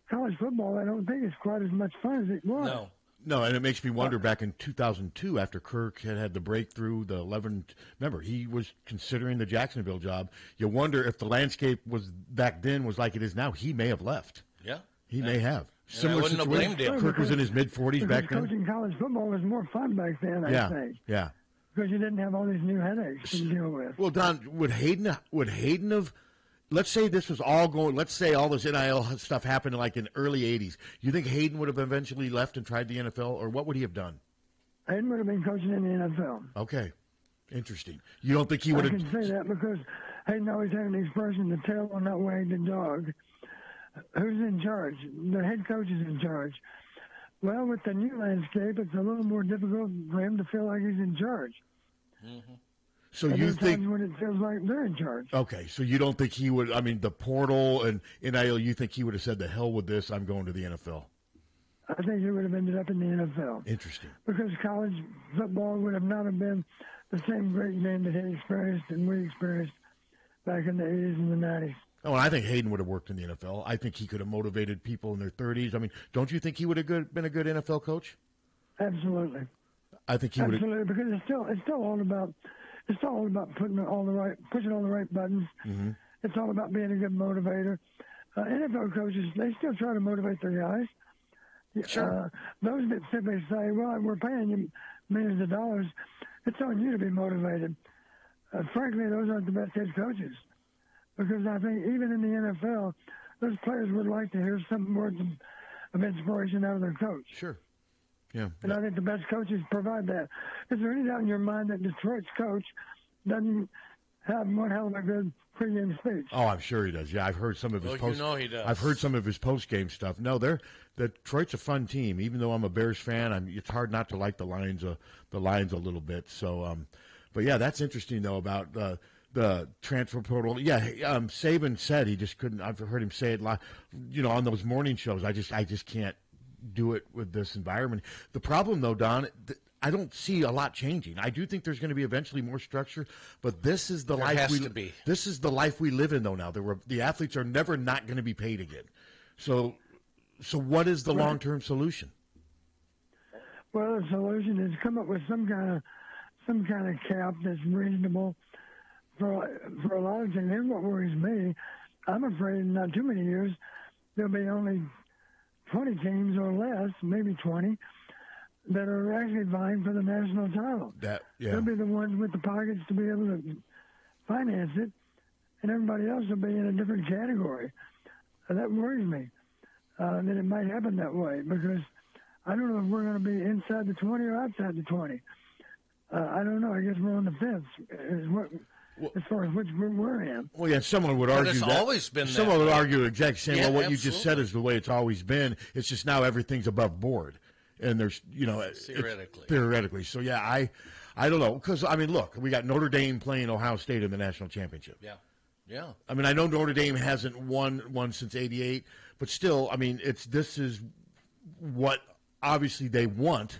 college football, I don't think it's quite as much fun as it was. No, and it makes me wonder back in 2002 after Kirk had the breakthrough, remember, he was considering the Jacksonville job. You wonder if the landscape was back then was like it is now. He may have left. Yeah. He may have. Similar I wouldn't have blamed him. Kirk was in his mid-40s back then. Coaching college football was more fun back then, I think. Yeah. Because you didn't have all these new headaches to deal with. Well, Don, would Hayden have, let's say this was all going, let's say all this NIL stuff happened like in the early 80s. You think Hayden would have eventually left and tried the NFL, or what would he have done? Hayden would have been coaching in the NFL. Okay. Interesting. You don't think he would have... I can say that because Hayden always had an expression, the tail will not wag the dog. Who's in charge? The head coach is in charge. Well, with the new landscape, it's a little more difficult for him to feel like he's in charge. Mm-hmm. So and you think times when it feels like they're in charge? Okay, so you don't think he would? I mean, the portal and NIL. You think he would have said, "The hell with this! I'm going to the NFL." I think he would have ended up in the NFL. Interesting. Because college football would have not have been the same great game that he experienced and we experienced back in the 80s and the 90s. Oh, and I think Hayden would have worked in the NFL. I think he could have motivated people in their 30s. I mean, don't you think he would have been a good NFL coach? Absolutely. I think he would. Absolutely, because it's still all about pushing all the right buttons. Mm-hmm. It's all about being a good motivator. NFL coaches, they still try to motivate their guys. Sure. Those that simply say, "Well, we're paying you millions of dollars," it's on you to be motivated. Frankly, those aren't the best head coaches, because I think even in the NFL, those players would like to hear some words of inspiration out of their coach. Sure. Yeah. And I think the best coaches provide that. Is there any doubt in your mind that Detroit's coach doesn't have one hell of a good pregame speech? Oh, I'm sure he does. Yeah, I've heard some of his He does. I've heard some of his post-game stuff. No, Detroit's a fun team. Even though I'm a Bears fan, it's hard not to like the Lions a little bit. So, but yeah, that's interesting though about the transfer portal. Yeah, Saban said he just couldn't. I've heard him say it live, on those morning shows. I just can't do it with this environment. The problem though, Don, I don't see a lot changing. I do think there's going to be eventually more structure, but this is the life This is the life we live in though now. The athletes are never not going to be paid again. So what is the long-term solution? Well, the solution is come up with some kind of cap that's reasonable for a lot of things. Here's what worries me. I'm afraid in not too many years there'll be only 20 teams or less, maybe 20, that are actually vying for the national title. They'll be the ones with the pockets to be able to finance it, and everybody else will be in a different category. That worries me, that it might happen that way, because I don't know if we're going to be inside the 20 or outside the 20. I don't know. I guess we're on the fence as far as which group we're in. Well, yeah, someone would argue that. Always been someone would argue the exact same. Yeah, well, what absolutely. you just said is the way it's always been. It's just now everything's above board. And there's, theoretically. So, yeah, I don't know. Because, I mean, look, we got Notre Dame playing Ohio State in the national championship. Yeah. I mean, I know Notre Dame hasn't won one since '88, but still, I mean, this is what obviously they want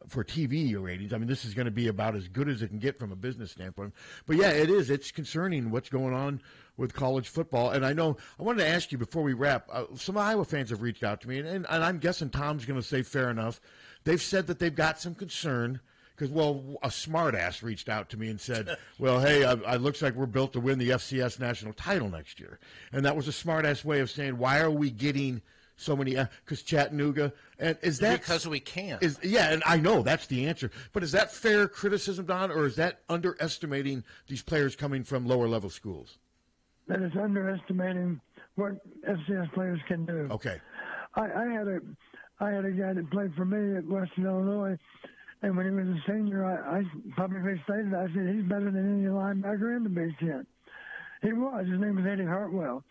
for TV ratings. I mean, this is going to be about as good as it can get from a business standpoint. But, yeah, it is. It's concerning what's going on with college football. And I wanted to ask you before we wrap, some Iowa fans have reached out to me, and I'm guessing Tom's going to say fair enough. They've said that they've got some concern because, a smartass reached out to me and said, well, hey, it looks like we're built to win the FCS national title next year. And that was a smartass way of saying, why are we getting so many, because Chattanooga, and is that because we can? And I know that's the answer, but is that fair criticism, Don, or is that underestimating these players coming from lower level schools? That is underestimating what FCS players can do. Okay. I had a guy that played for me at Western Illinois, and when he was a senior, I publicly stated, I said, he's better than any linebacker in the Big Ten. He was. His name was Eddie Hartwell.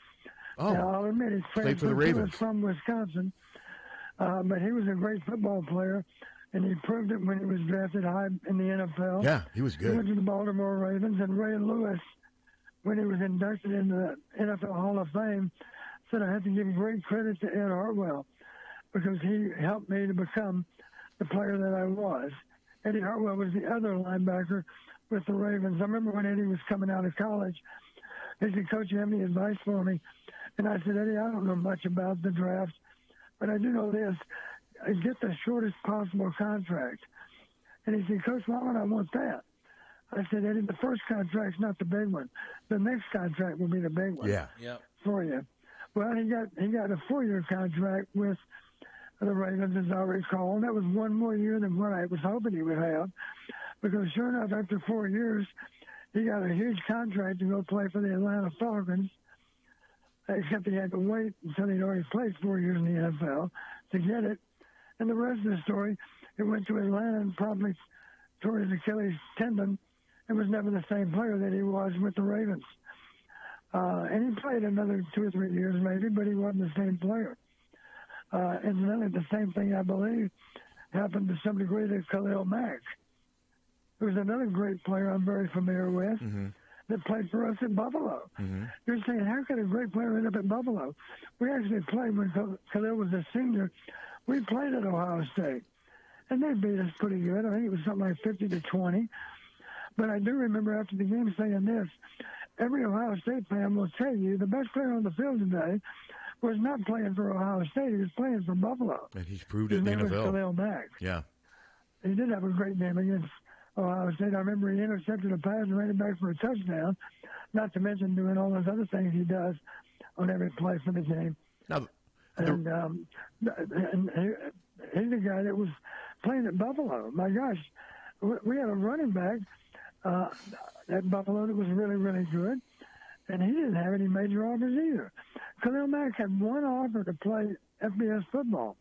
Oh, now, I'll admit he's played for the Ravens. From Wisconsin, but he was a great football player, and he proved it when he was drafted high in the NFL. Yeah, he was good. He went to the Baltimore Ravens, and Ray Lewis, when he was inducted into the NFL Hall of Fame, said I have to give great credit to Ed Hartwell because he helped me to become the player that I was. Eddie Hartwell was the other linebacker with the Ravens. I remember when Eddie was coming out of college, he said, Coach, you have any advice for me? And I said, Eddie, I don't know much about the draft, but I do know this. Get the shortest possible contract. And he said, Coach, why would I want that? I said, Eddie, the first contract's not the big one. The next contract will be the big one for you. Well, he got a 4-year contract with the Ravens, as I recall, and that was one more year than what I was hoping he would have, because sure enough, after 4 years, he got a huge contract to go play for the Atlanta Falcons, except he had to wait until he'd already played 4 years in the NFL to get it. And the rest of the story, it went to Atlanta and probably tore his Achilles tendon and was never the same player that he was with the Ravens. And he played another 2 or 3 years maybe, but he wasn't the same player. And then the same thing, I believe, happened to some degree to Khalil Mack, who's another great player I'm very familiar with, that played for us at Buffalo. You're saying, how could a great player end up at Buffalo? We actually played when Khalil was a senior. We played at Ohio State, and they beat us pretty good. I think it was something like 50-20. But I do remember after the game saying this, every Ohio State fan will tell you the best player on the field today was not playing for Ohio State. He was playing for Buffalo. And he's proved it in the NFL. Khalil Mack. Yeah. he did have a great game against Ohio State. I remember he intercepted a pass and ran it back for a touchdown, not to mention doing all those other things he does on every play for the game. Now, And he's the guy that was playing at Buffalo. My gosh, we had a running back at Buffalo that was really, really good, and he didn't have any major offers either. Khalil Mack had one offer to play FBS football,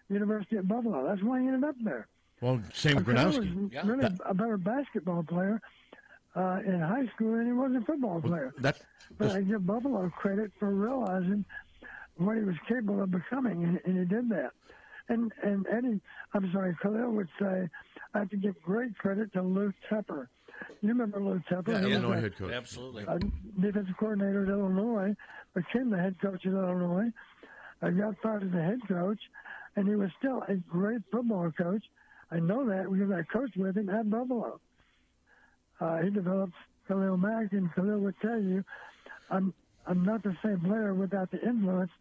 University of Buffalo. That's why he ended up there. well, same with Gronowski. He was really a better basketball player in high school than he was a football player. But I give Buffalo credit for realizing what he was capable of becoming, and he did that. And Khalil would say, I have to give great credit to Lou Tepper. You remember Lou Tepper? Yeah, He was Illinois head coach. Absolutely. Defensive coordinator at Illinois, became the head coach at Illinois, got fired as the head coach, and he was still a great football coach. I know that because I coached with him at Buffalo. He developed Khalil Mack, and Khalil would tell you, I'm not the same player without the influence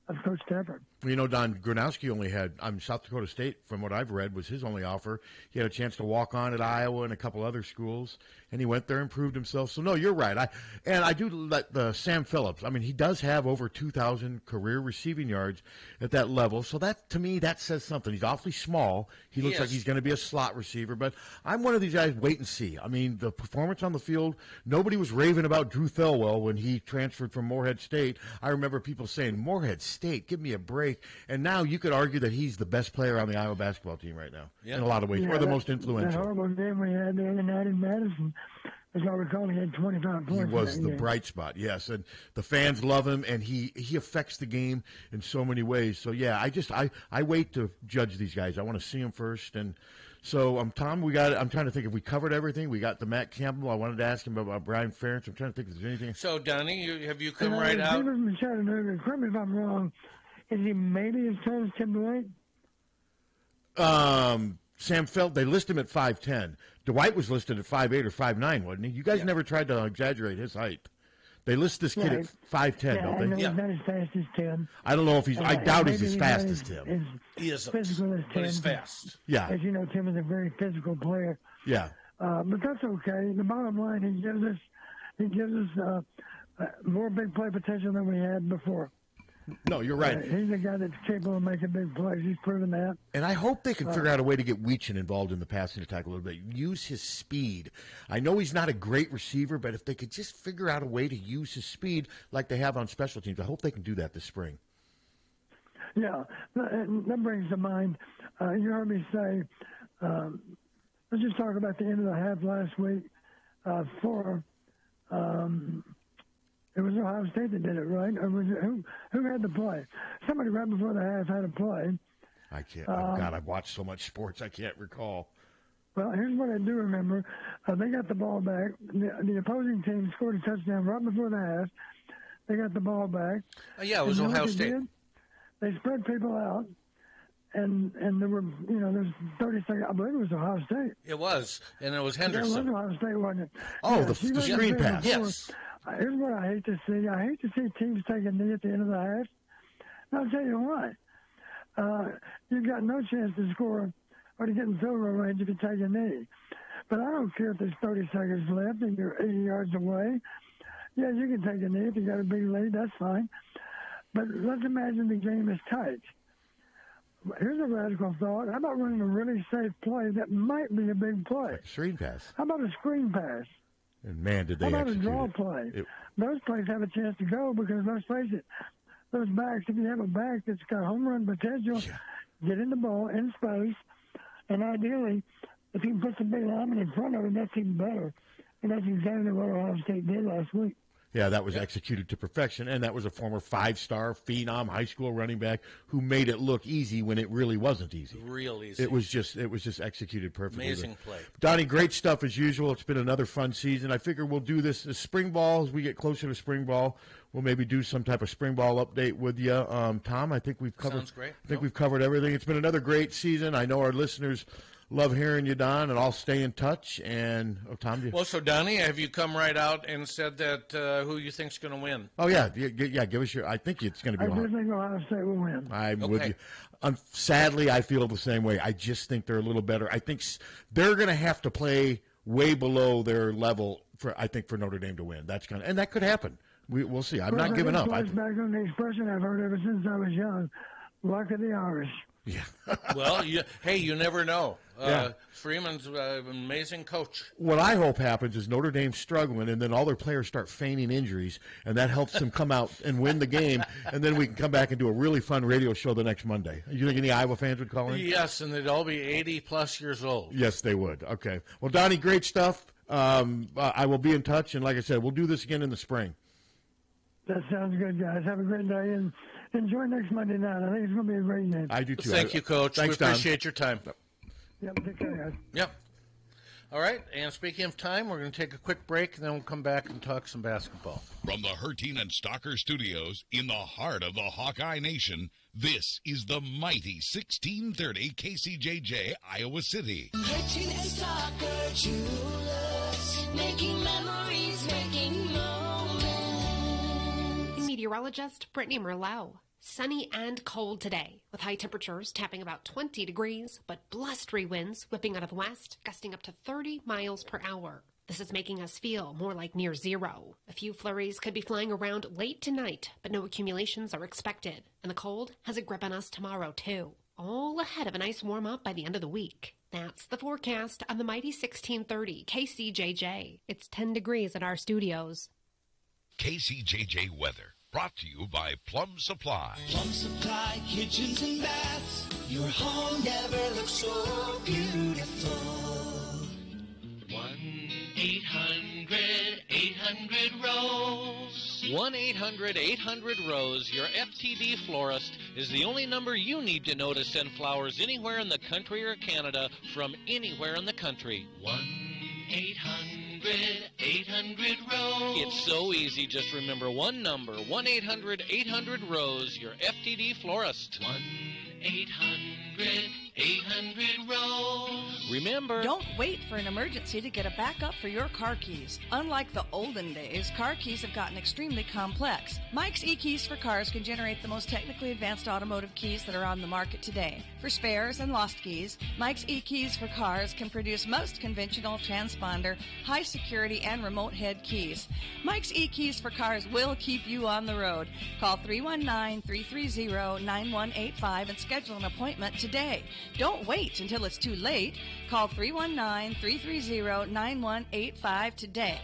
of Coach Tepper. You know, Don, Gronowski only had, South Dakota State, from what I've read, was his only offer. He had a chance to walk on at Iowa and a couple other schools, and he went there and proved himself. So, no, you're right. I do let Sam Phillips, he does have over 2,000 career receiving yards at that level. So, that to me, that says something. He's awfully small. He looks like he's going to be a slot receiver. But I'm one of these guys, wait and see. The performance on the field, nobody was raving about Drew Thelwell when he transferred from Morehead State. I remember people saying, Morehead State, give me a break. And now you could argue that he's the best player on the Iowa basketball team right now, in a lot of ways, or the most influential. That horrible game we had the other night in Madison, as I recall, he had 25 points. He was the bright spot, yes, and the fans love him, and he affects the game in so many ways. So yeah, I wait to judge these guys. I want to see them first, and so Tom, I'm trying to think if we covered everything. We got the Matt Campbell. I wanted to ask him about Brian Ferentz. I'm trying to think if there's anything. So Donnie, have you come right out? Correct me if I'm wrong. Is he maybe as tall as Tim Dwight? Sam Felt, they list him at 5'10". Dwight was listed at 5'8" or 5'9", wasn't he? You guys never tried to exaggerate his height. They list this kid at 5'10", don't they? He's not as fast as Tim. I don't know if he's. I doubt he's as fast as Tim. He isn't, physical as Tim, but he's fast. Yeah. As you know, Tim is a very physical player. Yeah. But that's okay. The bottom line, he gives us more big play potential than we had before. No, you're right. He's a guy that's capable of making big plays. He's proven that. And I hope they can figure out a way to get Weechin involved in the passing attack a little bit. Use his speed. I know he's not a great receiver, but if they could just figure out a way to use his speed like they have on special teams, I hope they can do that this spring. Yeah, that brings to mind, you heard me say, let's just talk about the end of the half last week it was Ohio State that did it, right? Or was it, who had the play? Somebody right before the half had a play. I can't. God, I've watched so much sports, I can't recall. Well, here's what I do remember. They got the ball back. The opposing team scored a touchdown right before the half. They got the ball back. Yeah, it was Ohio State. They spread people out, and there were, there's 30 seconds. I believe it was Ohio State. It was, and it was Henderson. Yeah, it was Ohio State, wasn't it? Oh, yeah, the screen pass. Yes. Here's what I hate to see. I hate to see teams take a knee at the end of the half. And I'll tell you why. You've got no chance to score or to get in field goal range if you take a knee. But I don't care if there's 30 seconds left and you're 80 yards away. Yeah, you can take a knee if you got a big lead. That's fine. But let's imagine the game is tight. Here's a radical thought. How about running a really safe play that might be a big play? Like a screen pass. How about a screen pass? And, man, did they How about execute a draw it. play? Those plays have a chance to go because, let's face it, those backs, if you have a back that's got home run potential, get in the ball in space, and ideally, if you can put some big linemen in front of him, that's even better. And that's exactly what Ohio State did last week. Yeah, that was executed to perfection, and that was a former five-star phenom high school running back who made it look easy when it really wasn't easy. Real easy. It was just executed perfectly. Amazing play. Donnie, great stuff as usual. It's been another fun season. I figure we'll do this as spring ball as we get closer to spring ball. We'll maybe do some type of spring ball update with you, Tom. I think we've covered. Sounds great. I think we've covered everything. It's been another great season. I know our listeners love hearing you, Don, and I'll stay in touch. And Tom, well, so Donnie, have you come right out and said that who you think's going to win? Oh yeah, give us your. I think it's going to be. I do think Ohio State will win. I'm with you. Sadly, I feel the same way. I just think they're a little better. I think they're going to have to play way below their level for Notre Dame to win. And that could happen. We'll see. I'm not giving up. Back on the expression I've heard ever since I was young. Luck of the Irish. Yeah. Well, you never know. Freeman's an amazing coach. What I hope happens is Notre Dame's struggling, and then all their players start feigning injuries, and that helps them come out and win the game, and then we can come back and do a really fun radio show the next Monday. You think any Iowa fans would call in? Yes, and they'd all be 80-plus years old. Yes, they would. Okay. Well, Donnie, great stuff. I will be in touch, and like I said, we'll do this again in the spring. That sounds good, guys. Have a great day, and enjoy next Monday night. I think it's going to be a great game. I do, too. Thank you, Coach. Thanks, we appreciate your time. Yep, take care, guys. Yep. All right, and speaking of time, we're going to take a quick break, and then we'll come back and talk some basketball. From the Harty and Stalker Studios in the heart of the Hawkeye Nation, this is the mighty 1630 KCJJ, Iowa City. Harty and Stalker Jewelers, making memories, making moments. Meteorologist Brittany Merlot. Sunny and cold today, with high temperatures tapping about 20 degrees, but blustery winds whipping out of the west, gusting up to 30 miles per hour. This is making us feel more like near zero. A few flurries could be flying around late tonight, but no accumulations are expected, and the cold has a grip on us tomorrow, too. All ahead of a nice warm-up by the end of the week. That's the forecast on the mighty 1630 KCJJ. It's 10 degrees at our studios. KCJJ weather. Brought to you by Plum Supply. Plum Supply, kitchens and baths. Your home never looks so beautiful. 1-800-800-ROSE. 1-800-800-ROSE. Your FTD florist is the only number you need to know to send flowers anywhere in the country or Canada from anywhere in the country. 1-800-800-ROSE. It's so easy. Just remember one number. 1-800-800-ROSE. Your FTD florist. 1-800-800-ROSE. Remember, don't wait for an emergency to get a backup for your car keys. Unlike the olden days, car keys have gotten extremely complex. Mike's eKeys for Cars can generate the most technically advanced automotive keys that are on the market today. For spares and lost keys, Mike's eKeys for Cars can produce most conventional transponder, high security, and remote head keys. Mike's eKeys for Cars will keep you on the road. Call 319-330-9185 and schedule an appointment today. Don't wait until it's too late. Call 319-330-9185 today.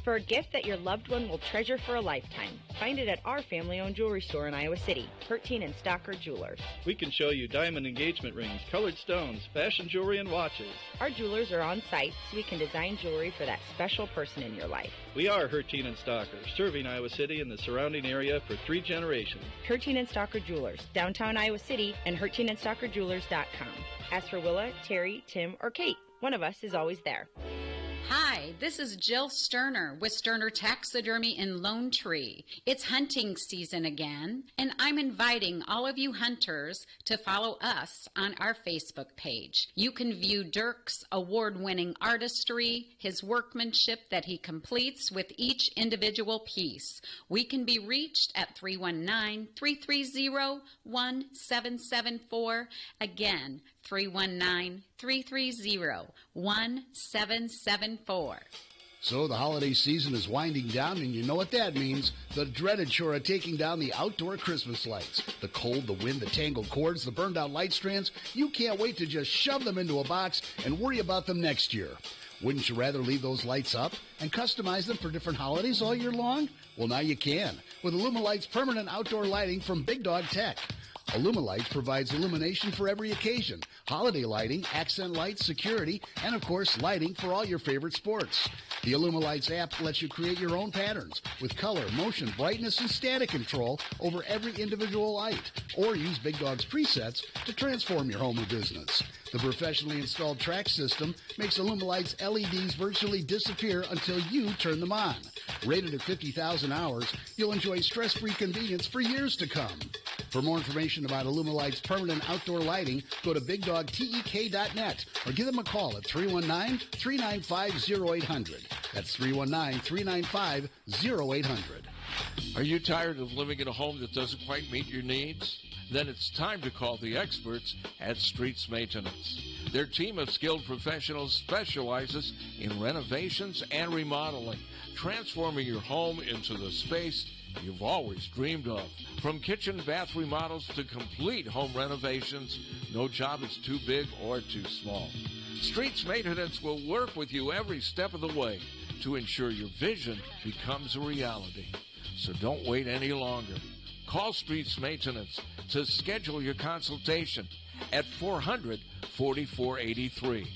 For a gift that your loved one will treasure for a lifetime, find it at our family-owned jewelry store in Iowa City, Harty and Stalker Jewelers. We can show you diamond engagement rings, colored stones, fashion jewelry, and watches. Our jewelers are on site so we can design jewelry for that special person in your life. We are Harty and Stalker, serving Iowa City and the surrounding area for 3 generations. Harty and Stalker Jewelers, downtown Iowa City, and HartyandStalkerJewelers.com. Ask for Willa, Terry, Tim, or Kate. One of us is always there. Hi, this is Jill Sterner with Sterner Taxidermy in Lone Tree. It's hunting season again, and I'm inviting all of you hunters to follow us on our Facebook page. You can view Dirk's award-winning artistry, his workmanship that he completes with each individual piece. We can be reached at 319-330-1774. Again, 319-330-1774. So the holiday season is winding down, and you know what that means. The dreaded chore of taking down the outdoor Christmas lights. The cold, the wind, the tangled cords, the burned out light strands. You can't wait to just shove them into a box and worry about them next year. Wouldn't you rather leave those lights up and customize them for different holidays all year long? Well, now you can with Illumalight's permanent outdoor lighting from Big Dog Tech. Illumilights provides illumination for every occasion, holiday lighting, accent lights, security, and of course lighting for all your favorite sports. The Illumilights app lets you create your own patterns with color, motion, brightness, and static control over every individual light, or use Big Dog's presets to transform your home or business. The professionally installed track system makes Illumilights LEDs virtually disappear until you turn them on. Rated at 50,000 hours, you'll enjoy stress-free convenience for years to come. For more information about Illuminlight's permanent outdoor lighting, go to BigDogTEK.net or give them a call at 319-395-0800. That's 319-395-0800. Are you tired of living in a home that doesn't quite meet your needs? Then it's time to call the experts at Streets Maintenance. Their team of skilled professionals specializes in renovations and remodeling, transforming your home into the space you've always dreamed of. From kitchen bath remodels to complete home renovations, no job is too big or too small. Streets Maintenance will work with you every step of the way to ensure your vision becomes a reality. So don't wait any longer. Call Streets Maintenance to schedule your consultation at 400-4483.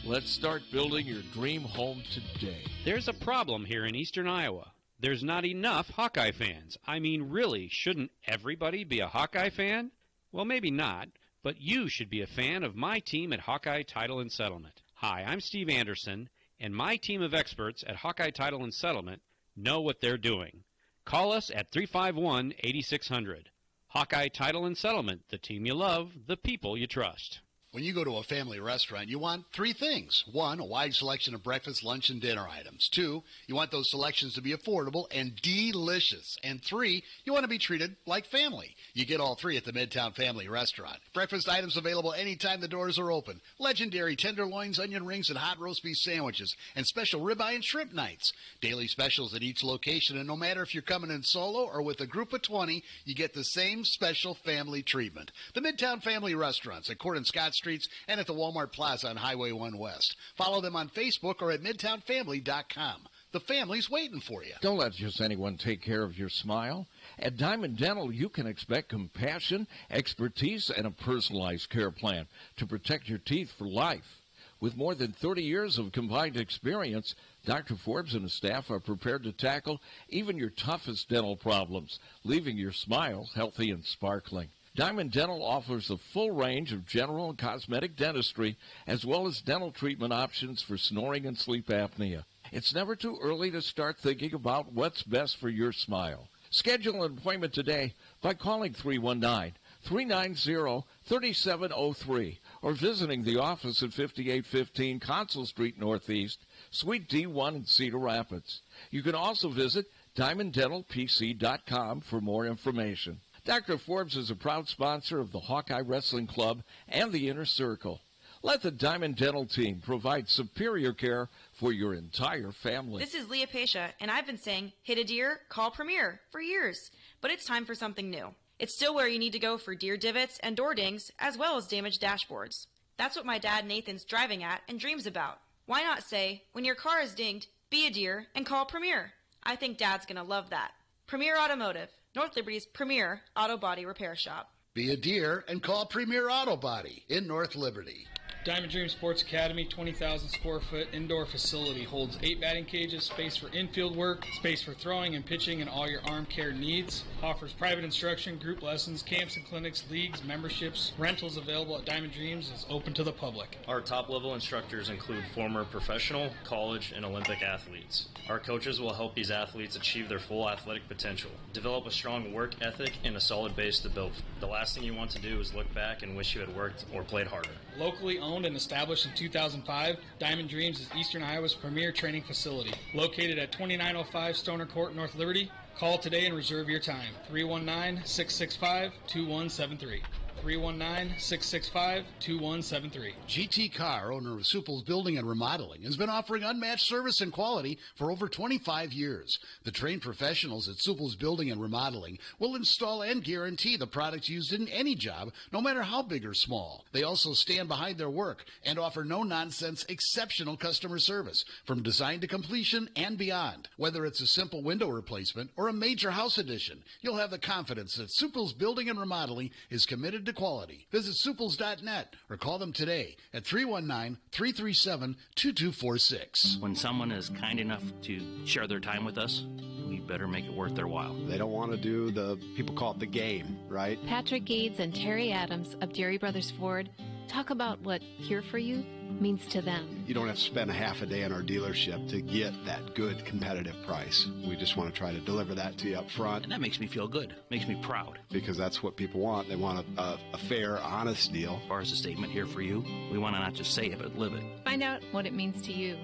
Let's start building your dream home today. There's a problem here in eastern Iowa. There's not enough Hawkeye fans. I mean, really, shouldn't everybody be a Hawkeye fan? Well, maybe not, but you should be a fan of my team at Hawkeye Title and Settlement. Hi, I'm Steve Anderson, and my team of experts at Hawkeye Title and Settlement know what they're doing. Call us at 351-8600. Hawkeye Title and Settlement, the team you love, the people you trust. When you go to a family restaurant, you want three things. One, a wide selection of breakfast, lunch, and dinner items. Two, you want those selections to be affordable and delicious. And three, you want to be treated like family. You get all three at the Midtown Family Restaurant. Breakfast items available anytime the doors are open. Legendary tenderloins, onion rings, and hot roast beef sandwiches. And special ribeye and shrimp nights. Daily specials at each location. And no matter if you're coming in solo or with a group of 20, you get the same special family treatment. The Midtown Family Restaurants at Court and Scott Streets and at the Walmart Plaza on Highway 1 West. Follow them on Facebook or at MidtownFamily.com. The family's waiting for you. Don't let just anyone take care of your smile. At Diamond Dental, you can expect compassion, expertise, and a personalized care plan to protect your teeth for life. With more than 30 years of combined experience, Dr. Forbes and his staff are prepared to tackle even your toughest dental problems, leaving your smile healthy and sparkling. Diamond Dental offers a full range of general and cosmetic dentistry, as well as dental treatment options for snoring and sleep apnea. It's never too early to start thinking about what's best for your smile. Schedule an appointment today by calling 319-390-3703 or visiting the office at 5815 Consul Street Northeast, Suite D1 in Cedar Rapids. You can also visit DiamondDentalPC.com for more information. Dr. Forbes is a proud sponsor of the Hawkeye Wrestling Club and the Inner Circle. Let the Diamond Dental team provide superior care for your entire family. This is Leah Pasha, and I've been saying, hit a deer, call Premier, for years. But it's time for something new. It's still where you need to go for deer divots and door dings, as well as damaged dashboards. That's what my dad Nathan's driving at and dreams about. Why not say, when your car is dinged, be a deer and call Premier? I think Dad's going to love that. Premier Automotive, North Liberty's premier auto body repair shop. Be a deer and call Premier Auto Body in North Liberty. Diamond Dream Sports Academy, 20,000 square foot indoor facility, holds 8 batting cages, space for infield work, space for throwing and pitching and all your arm care needs. Offers private instruction, group lessons, camps and clinics, leagues, memberships. Rentals available at Diamond Dreams is open to the public. Our top level instructors include former professional, college, and Olympic athletes. Our coaches will help these athletes achieve their full athletic potential, develop a strong work ethic, and a solid base to build. The last thing you want to do is look back and wish you had worked or played harder. Locally owned and established in 2005, Diamond Dreams is Eastern Iowa's premier training facility. Located at 2905 Stoner Court, North Liberty. Call today and reserve your time. 319-665-2173. 319-665-2173. GT Carr, owner of Supple's Building and Remodeling, has been offering unmatched service and quality for over 25 years. The trained professionals at Supple's Building and Remodeling will install and guarantee the products used in any job, no matter how big or small. They also stand behind their work and offer no-nonsense, exceptional customer service from design to completion and beyond. Whether it's a simple window replacement or a major house addition, you'll have the confidence that Supple's Building and Remodeling is committed to quality. Visit Supples.net or call them today at 319-337-2246. When someone is kind enough to share their time with us, we better make it worth their while. They don't want to do people call it the game, right? Patrick Gades and Terry Adams of Deary Brothers Ford Talk about what Here For You means to them. You don't have to spend a half a day in our dealership to get that good competitive price. We just want to try to deliver that to you up front. And that makes me feel good, makes me proud. Because that's what people want. They want a fair, honest deal. As far as the statement Here For You, we want to not just say it, but live it. Find out what it means to you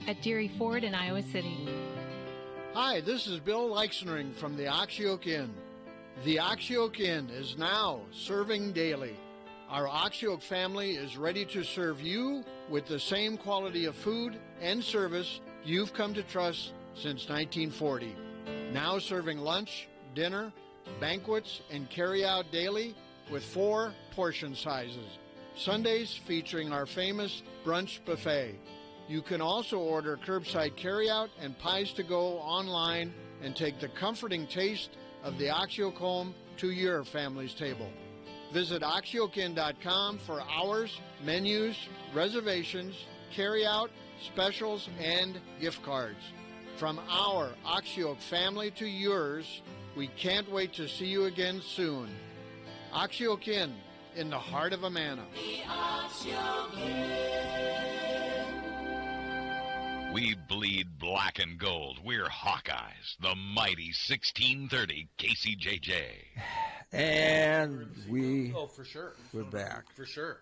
at Deary Ford in Iowa City. Hi, this is Bill Leixenring from the Oxyoke Inn. The Oxyoke Inn is now serving daily. Our Oxyoke family is ready to serve you with the same quality of food and service you've come to trust since 1940. Now serving lunch, dinner, banquets, and carry-out daily with 4 portion sizes. Sundays featuring our famous brunch buffet. You can also order curbside carry-out and pies to go online and take the comforting taste of the Oxyoke home to your family's table. Visit oxyokeinn.com for hours, menus, reservations, carry-out, specials, and gift cards. From our Oxyoke family to yours, we can't wait to see you again soon. Oxyoke Inn, in the heart of Amana. We bleed black and gold. We're Hawkeyes, the mighty 1630 KCJJ. And we... Oh, for sure. We're back. For sure.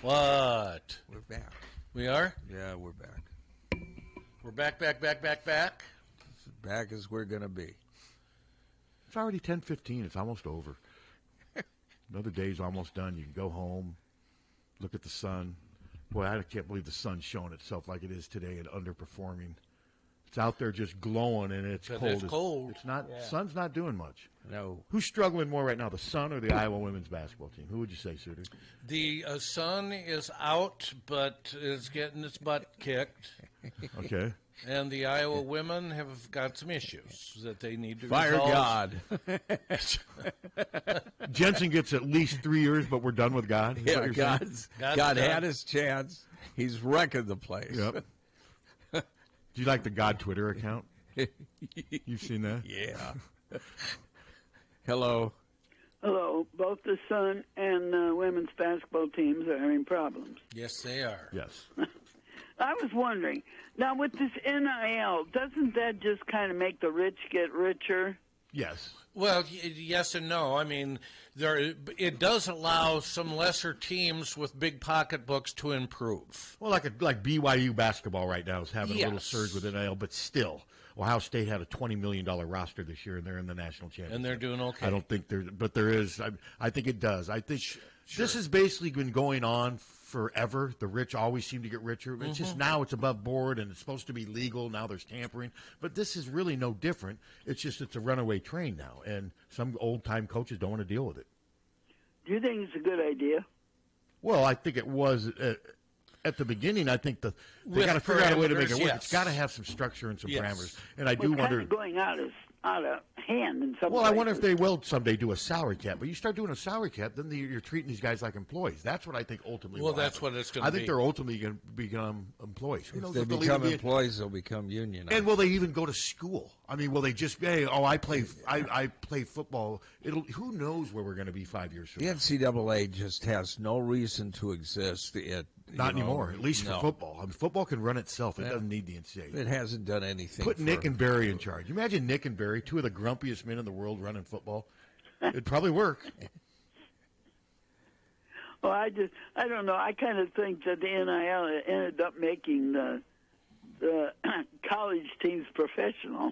What? We're back. We are? Yeah, we're back. We're back. Back as we're going to be. It's already 10:15. It's almost over. Another day's almost done. You can go home, look at the sun. Boy, I can't believe the sun's showing itself like it is today and underperforming. It's out there just glowing, and it's cold. It's cold. It's not. Yeah. Sun's not doing much. No. Who's struggling more right now, the Sun or the Iowa women's basketball team? Who would you say, Suter? The Sun is out, but is getting its butt kicked. Okay. And the Iowa women have got some issues that they need to Fire resolve. God. Jensen gets at least 3 years, but we're done with God. Is Yeah, what you're saying? God had his chance. He's wrecking the place. Yep. Do you like the God Twitter account? You've seen that? Yeah. Hello. Hello. Both the Sun and women's basketball teams are having problems. Yes, they are. Yes. I was wondering, now with this NIL, doesn't that just kind of make the rich get richer? Yes. Well, yes and no. I mean, it does allow some lesser teams with big pocketbooks to improve. Well, like BYU basketball right now is having a little Yes. surge with NIL, but still, Ohio State had a $20 million roster this year, and they're in the national championship. And they're doing okay. I don't think there is. I think it does. I think this has basically been going on forever. The rich always seem to get richer. It's just now it's above board, and it's supposed to be legal. Now there's tampering. But this is really no different. It's just it's a runaway train now, and some old-time coaches don't want to deal with it. Do you think it's a good idea? Well, I think it was at the beginning. I think they got to figure out a way to make it work. Yes. It's got to have some structure and some Yes. parameters. And I Well, do it's wonder. kind of going out of hand in some Well, I wonder if places. they will someday do a salary cap. But you start doing a salary cap, then you're treating these guys like employees. That's what I think ultimately. Well, will that's happen. what it's gonna I think be. they're ultimately going to become employees. Who If knows they if they'll become even be- employees, they'll become unionized. And will they even go to school? I mean, will they just I play football? Who knows where we're going to be 5 years from The now? NCAA just has no reason to exist. Not anymore, at least no. for football. I mean, football can run itself. It doesn't need the NCAA. It hasn't done anything. Put Nick and Barry in charge. You imagine Nick and Barry, two of the grumpiest men in the world, running football. It'd probably work. Well, I don't know. I kind of think that the NIL ended up making the college teams professional.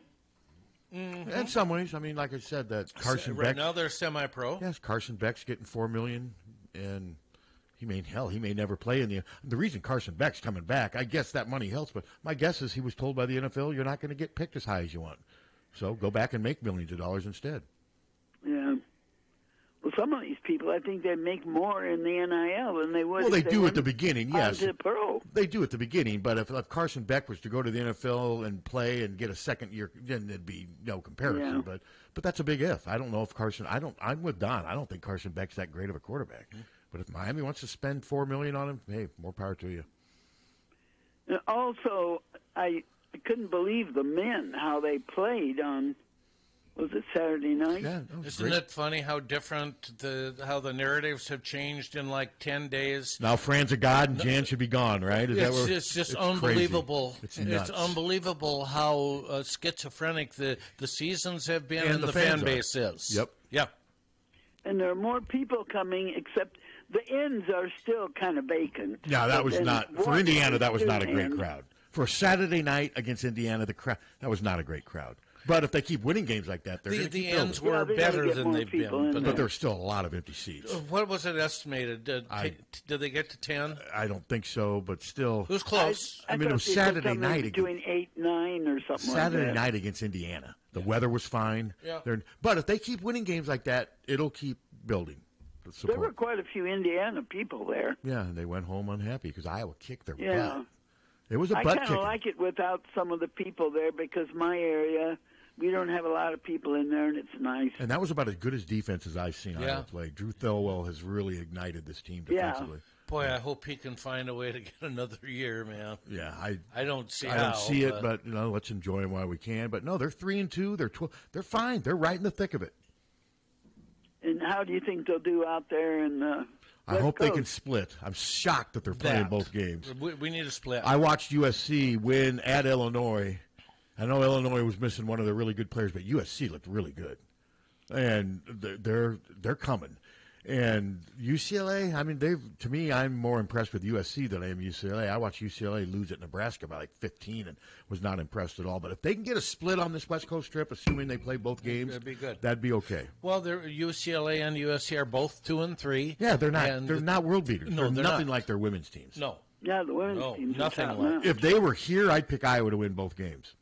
In some ways, I mean, like I said, that Carson Right Beck. now they're semi-pro. Yes, Carson Beck's getting $4 million, and he may never play in the reason Carson Beck's coming back. I guess that money helps, but my guess is he was told by the NFL, you're not going to get picked as high as you want, so go back and make millions of dollars instead. Yeah. Well, some of these people, I think they make more in the NIL than they would. Well, they if do went at the beginning, yes. on to pro. They do at the beginning, but if Carson Beck was to go to the NFL and play and get a second year, then there'd be no comparison. Yeah. But that's a big if. I don't know if Carson. I'm with Don. I don't think Carson Beck's that great of a quarterback. But if Miami wants to spend $4 million on him, hey, more power to you. And also, I couldn't believe the men how they played on Was it Saturday night? Yeah, Isn't it funny how different how the narratives have changed in like 10 days? Now Fran's a god and Jan should be gone, right? It's just unbelievable. It's nuts. It's unbelievable how schizophrenic the seasons have been And and the fan base is. Yep. Yeah. And there are more people coming, except the ends are still kind of vacant. No, that was And not for one Indiana. or That was two not a great ends. crowd for a Saturday night against Indiana. The crowd that was not a great crowd. But if they keep winning games like that, they're going to The keep ends building. were better than they've been. But there's still a lot of empty seats. What was it estimated? Did they get to 10? I don't think so, but still. It was close. I mean, it was thought they said Saturday something night. between 8, 9, or something Saturday like that. night against Indiana. The weather was fine. Yeah. But if they keep winning games like that, it'll keep building. The There support. were quite a few Indiana people there. Yeah, and they went home unhappy because Iowa kicked their Yeah. butt. It was a I butt kind kicking. of like it without some of the people there because my area, we don't have a lot of people in there, and it's nice. And that was about as good as defense as I've seen Yeah. Iowa play. Drew Thelwell has really ignited this team Yeah. defensively. Boy, I hope he can find a way to get another year, man. Yeah, I don't see I how. don't see it, but let's enjoy them while we can. But no, they're 3-2. They're 12. They're fine. They're right in the thick of it. And how do you think they'll do out there in I hope they can split. I'm shocked that they're playing both games. We need a split. I watched USC win at Illinois. I know Illinois was missing one of their really good players, but USC looked really good, and they're coming. And UCLA, I mean, to me, I'm more impressed with USC than I am UCLA. I watched UCLA lose at Nebraska by like 15 and was not impressed at all. But if they can get a split on this West Coast trip, assuming they play both games, That'd be good. That'd be okay. Well, UCLA and USC are both 2 and 3. Yeah, they're not. and They're not world beaters. No, they're they're nothing not. like their women's teams. No. Yeah, the women's teams. nothing are top like- now. If they were here, I'd pick Iowa to win both games.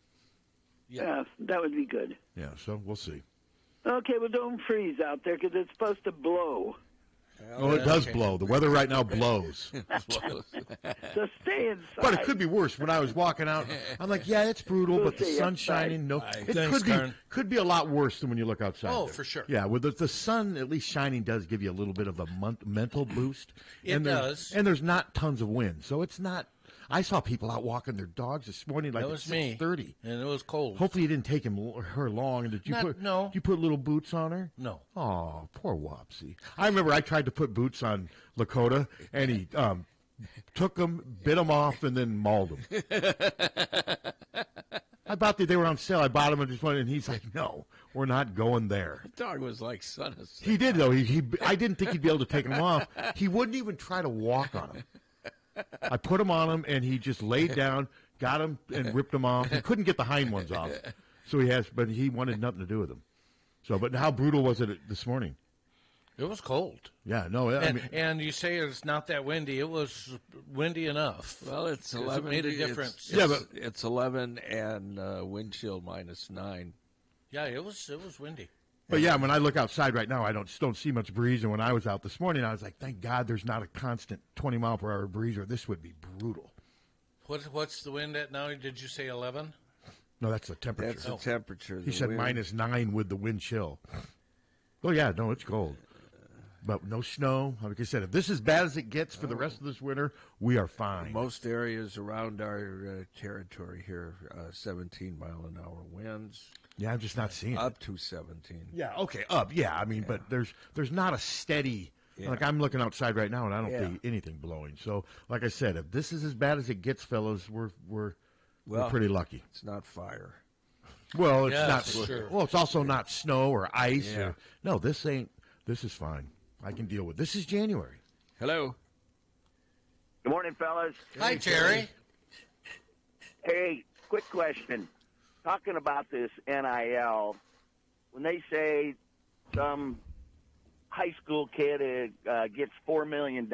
Yeah, that would be good. Yeah, so we'll see. Okay, well, don't freeze out there because it's supposed to blow. Oh, it does blow. The weather right now blows. So stay inside. But it could be worse. When I was walking out, I'm like, yeah, it's brutal, We'll but the see sun's outside. shining. No, Aye. it Thanks, could be a lot worse than when you look outside. Oh, there. for sure. Yeah, with the sun at least shining does give you a little bit of a mental boost. It and does. And there's not tons of wind, so it's not. I saw people out walking their dogs this morning like That at was me. 6:30. And it was cold. Hopefully, you didn't take her long. Did you No. Did you put little boots on her? No. Oh, poor Wopsy. I remember I tried to put boots on Lakota, and he took them, bit them off, and then mauled them. I bought they were on sale. I bought them and just went, and he's like, "No, we're not going there." The dog was like son of He did though. I didn't think he'd be able to take them off. He wouldn't even try to walk on them. I put him on him, and he just laid down, got him, and ripped them off. He couldn't get the hind ones off, but he wanted nothing to do with them. So, but how brutal was it this morning? It was cold. Yeah, no, And you say it's not that windy. It was windy enough. Well, it's 'Cause 11. It made a difference. It's 11 and wind chill -9. Yeah, it was windy. But yeah, when I look outside right now, I don't see much breeze. And when I was out this morning, I was like, "Thank God, there's not a constant 20-mile-per-hour breeze, or this would be brutal." What's the wind at now? Did you say 11? No, that's the temperature. That's the temperature. He the said wind. -9 with the wind chill. Oh yeah, no, it's cold, but no snow. Like I said, if this is as bad as it gets for the rest of this winter, we are fine. Most areas around our territory here, 17-mile-an-hour winds. Yeah, I'm just not seeing up to 17. Yeah, okay, up. Yeah, I mean, but there's not a steady. Yeah. Like I'm looking outside right now, and I don't Yeah. see anything blowing. So, like I said, if this is as bad as it gets, fellas, we're pretty lucky. It's not fire. Well, it's Yeah, not. for sure. Well, it's also not snow or ice. Yeah. No, this ain't. This is fine. I can deal with. This is January. Hello. Good morning, fellas. Hi, Terry. Hey, quick question. Talking about this NIL, when they say some high school kid gets $4 million,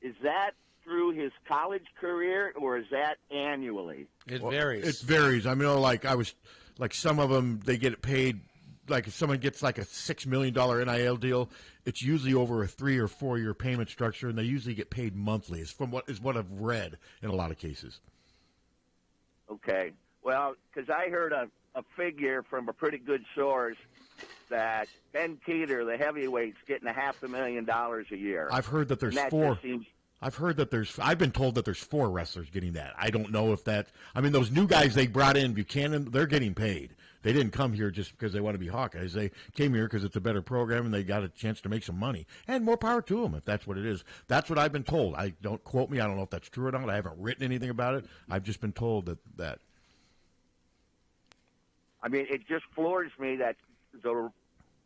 is that through his college career or is that annually? It varies. It varies. I mean, like some of them, they get it paid. Like if someone gets like a $6 million NIL deal, it's usually over a 3 or 4 year payment structure, and they usually get paid monthly. Is what I've read in a lot of cases. Okay. Well, because I heard a figure from a pretty good source that Ben Keeter, the heavyweight's getting $500,000 a year. I've heard that there's And that 4. just seems I've been told that there's 4 wrestlers getting that. I don't know if that. I mean, those new guys they brought in, Buchanan, they're getting paid. They didn't come here just because they want to be Hawkeyes. They came here because it's a better program and they got a chance to make some money. And more power to them if that's what it is. That's what I've been told. I don't quote me. I don't know if that's true or not. I haven't written anything about it. I've just been told that. I mean, it just floors me that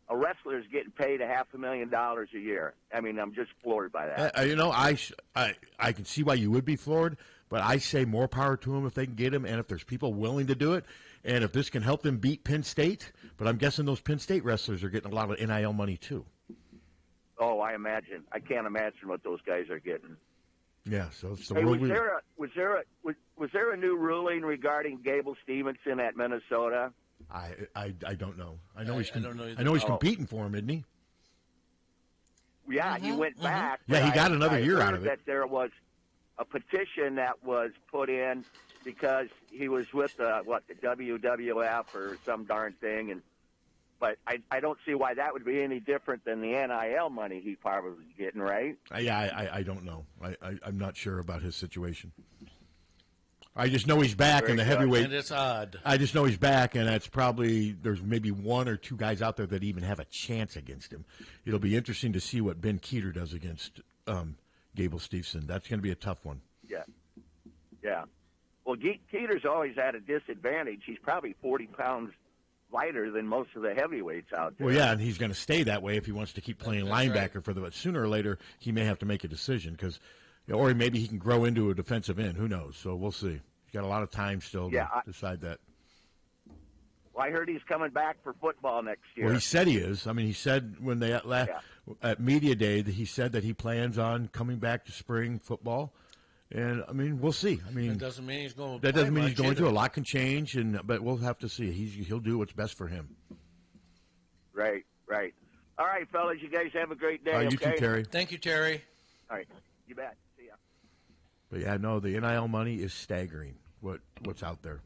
a wrestler is getting paid $500,000 a year. I mean, I'm just floored by that. I can see why you would be floored, but I say more power to them if they can get him, and if there's people willing to do it, and if this can help them beat Penn State. But I'm guessing those Penn State wrestlers are getting a lot of NIL money too. Oh, I imagine. I can't imagine what those guys are getting. Yeah, so it's the Hey, world. was there a new ruling regarding Gable Stevenson at Minnesota? I don't know. I know he's either. competing for him, isn't he? Yeah, he went back. Yeah, he got another year heard out of it. That there was a petition that was put in because he was with the WWF or some darn thing, but I don't see why that would be any different than the NIL money he probably was getting, right? I don't know. I'm not sure about his situation. I just know he's back in the heavyweight. And it's odd. I just know he's back, and that's probably there's maybe one or two guys out there that even have a chance against him. It'll be interesting to see what Ben Keeter does against Gable Stevenson. That's going to be a tough one. Yeah. Well, Keeter's always at a disadvantage. He's probably 40 pounds lighter than most of the heavyweights out there. Well, yeah, and he's going to stay that way if he wants to keep playing linebacker for the. But sooner or later, he may have to make a decision or maybe he can grow into a defensive end. Who knows? So we'll see. He's got a lot of time still to decide that. Well, I heard he's coming back for football next year. Well, he said he is. I mean, he said when they at Media Day that he said that he plans on coming back to spring football. And, I mean, we'll see. I mean, that doesn't mean he's going to That doesn't mean he's going either. to. A lot can change, but we'll have to see. He'll do what's best for him. Right. All right, fellas, you guys have a great day, You too, Terry. Thank you, Terry. All right. You bet. See ya. But, yeah, no, the NIL money is staggering, what's out there.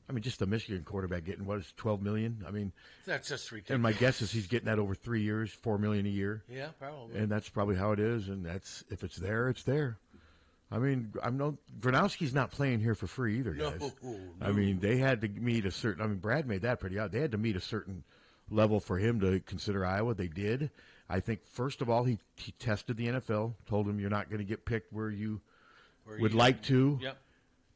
I mean, just the Michigan quarterback getting, $12 million? I mean, that's just ridiculous. And my guess is he's getting that over 3 years, $4 million a year. Yeah, probably. And that's probably how it is, and if it's there, it's there. I mean, Gronowski's not playing here for free either, guys. No. I mean, they had to meet a certain. I mean, Brad made that pretty out. They had to meet a certain level for him to consider Iowa. They did. I think first of all, he tested the NFL, told him you're not going to get picked where you would like to,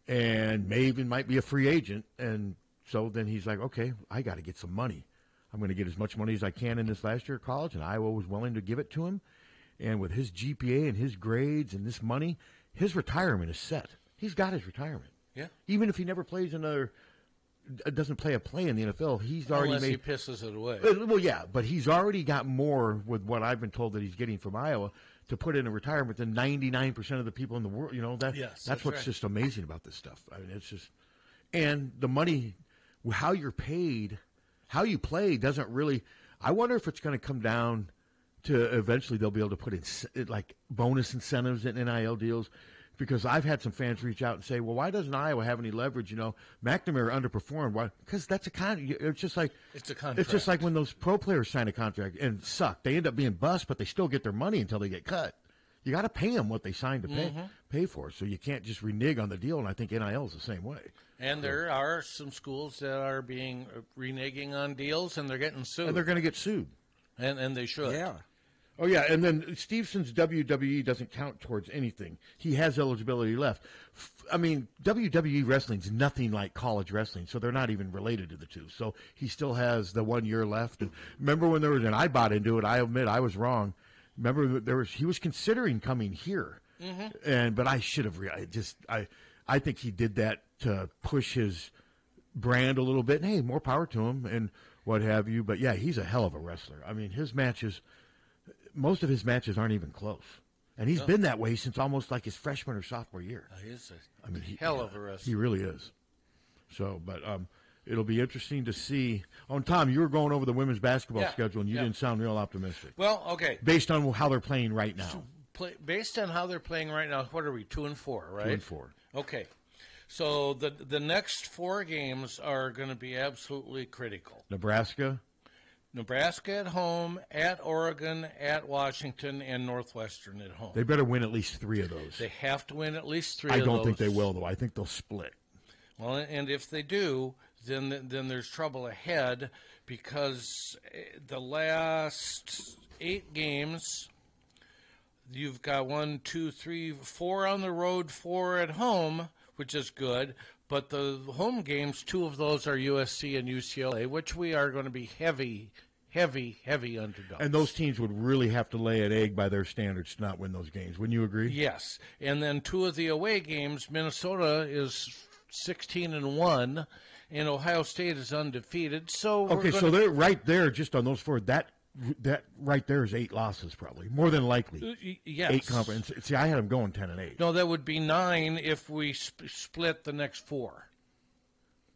and maybe might be a free agent. And so then he's like, okay, I got to get some money. I'm going to get as much money as I can in this last year of college, and Iowa was willing to give it to him. And with his GPA and his grades and this money, his retirement is set. He's got his retirement. Yeah. Even if he never plays doesn't play a play in the NFL, he's already Unless made. he pisses it away. Well, yeah, but he's already got more with what I've been told that he's getting from Iowa to put in a retirement than 99% of the people in the world. You know that's what's right. just amazing about this stuff. I mean, it's just, and the money, how you're paid, how you play doesn't really. I wonder if it's going to come down to eventually they'll be able to put in like bonus incentives in NIL deals, because I've had some fans reach out and say, well, why doesn't Iowa have any leverage? You know, McNamara underperformed. Why? Because that's a contract. It's just like it's a contract. It's just like when those pro players sign a contract and suck. They end up being bust, but they still get their money until they get cut. You got to pay them what they signed to pay for. So you can't just renege on the deal. And I think NIL is the same way. And there are some schools that are being reneging on deals, and they're getting sued. And they're going to get sued. And they should. Yeah. Oh, yeah, and then Stevenson's WWE doesn't count towards anything. He has eligibility left. I mean, WWE wrestling's nothing like college wrestling, so they're not even related to the two. So he still has the 1 year left. And remember when there was, and I bought into it, I admit I was wrong. Remember he was considering coming here. But I should have I think he did that to push his brand a little bit. And, hey, more power to him and what have you. But, yeah, he's a hell of a wrestler. I mean, most of his matches aren't even close. And he's been that way since almost like his freshman or sophomore year. He is a hell of a wrestler. He really is. So, but it'll be interesting to see. Oh, and Tom, you were going over the women's basketball schedule, and you didn't sound real optimistic. Well, okay. Based on how they're playing right now. Based on how they're playing right now, what are we, 2-4, right? 2-4. Okay. So the next 4 games are going to be absolutely critical. Nebraska at home, at Oregon, at Washington, and Northwestern at home. They better win at least 3 of those. They have to win at least 3 of those. I don't think they will, though. I think they'll split. Well, and if they do, then there's trouble ahead, because the last 8 games, you've got 1, 2, 3, 4 on the road, 4 at home, which is good. But the home games, 2 of those are USC and UCLA, which we are going to be heavy underdogs. And those teams would really have to lay an egg by their standards to not win those games. Wouldn't you agree? Yes. And then 2 of the away games, Minnesota is 16-1, and Ohio State is undefeated. So so they're right there just on those 4. That right there is 8 losses, probably more than likely. Yes. 8 conference. See, I had them going 10-8. No, that would be 9 if we split the next 4.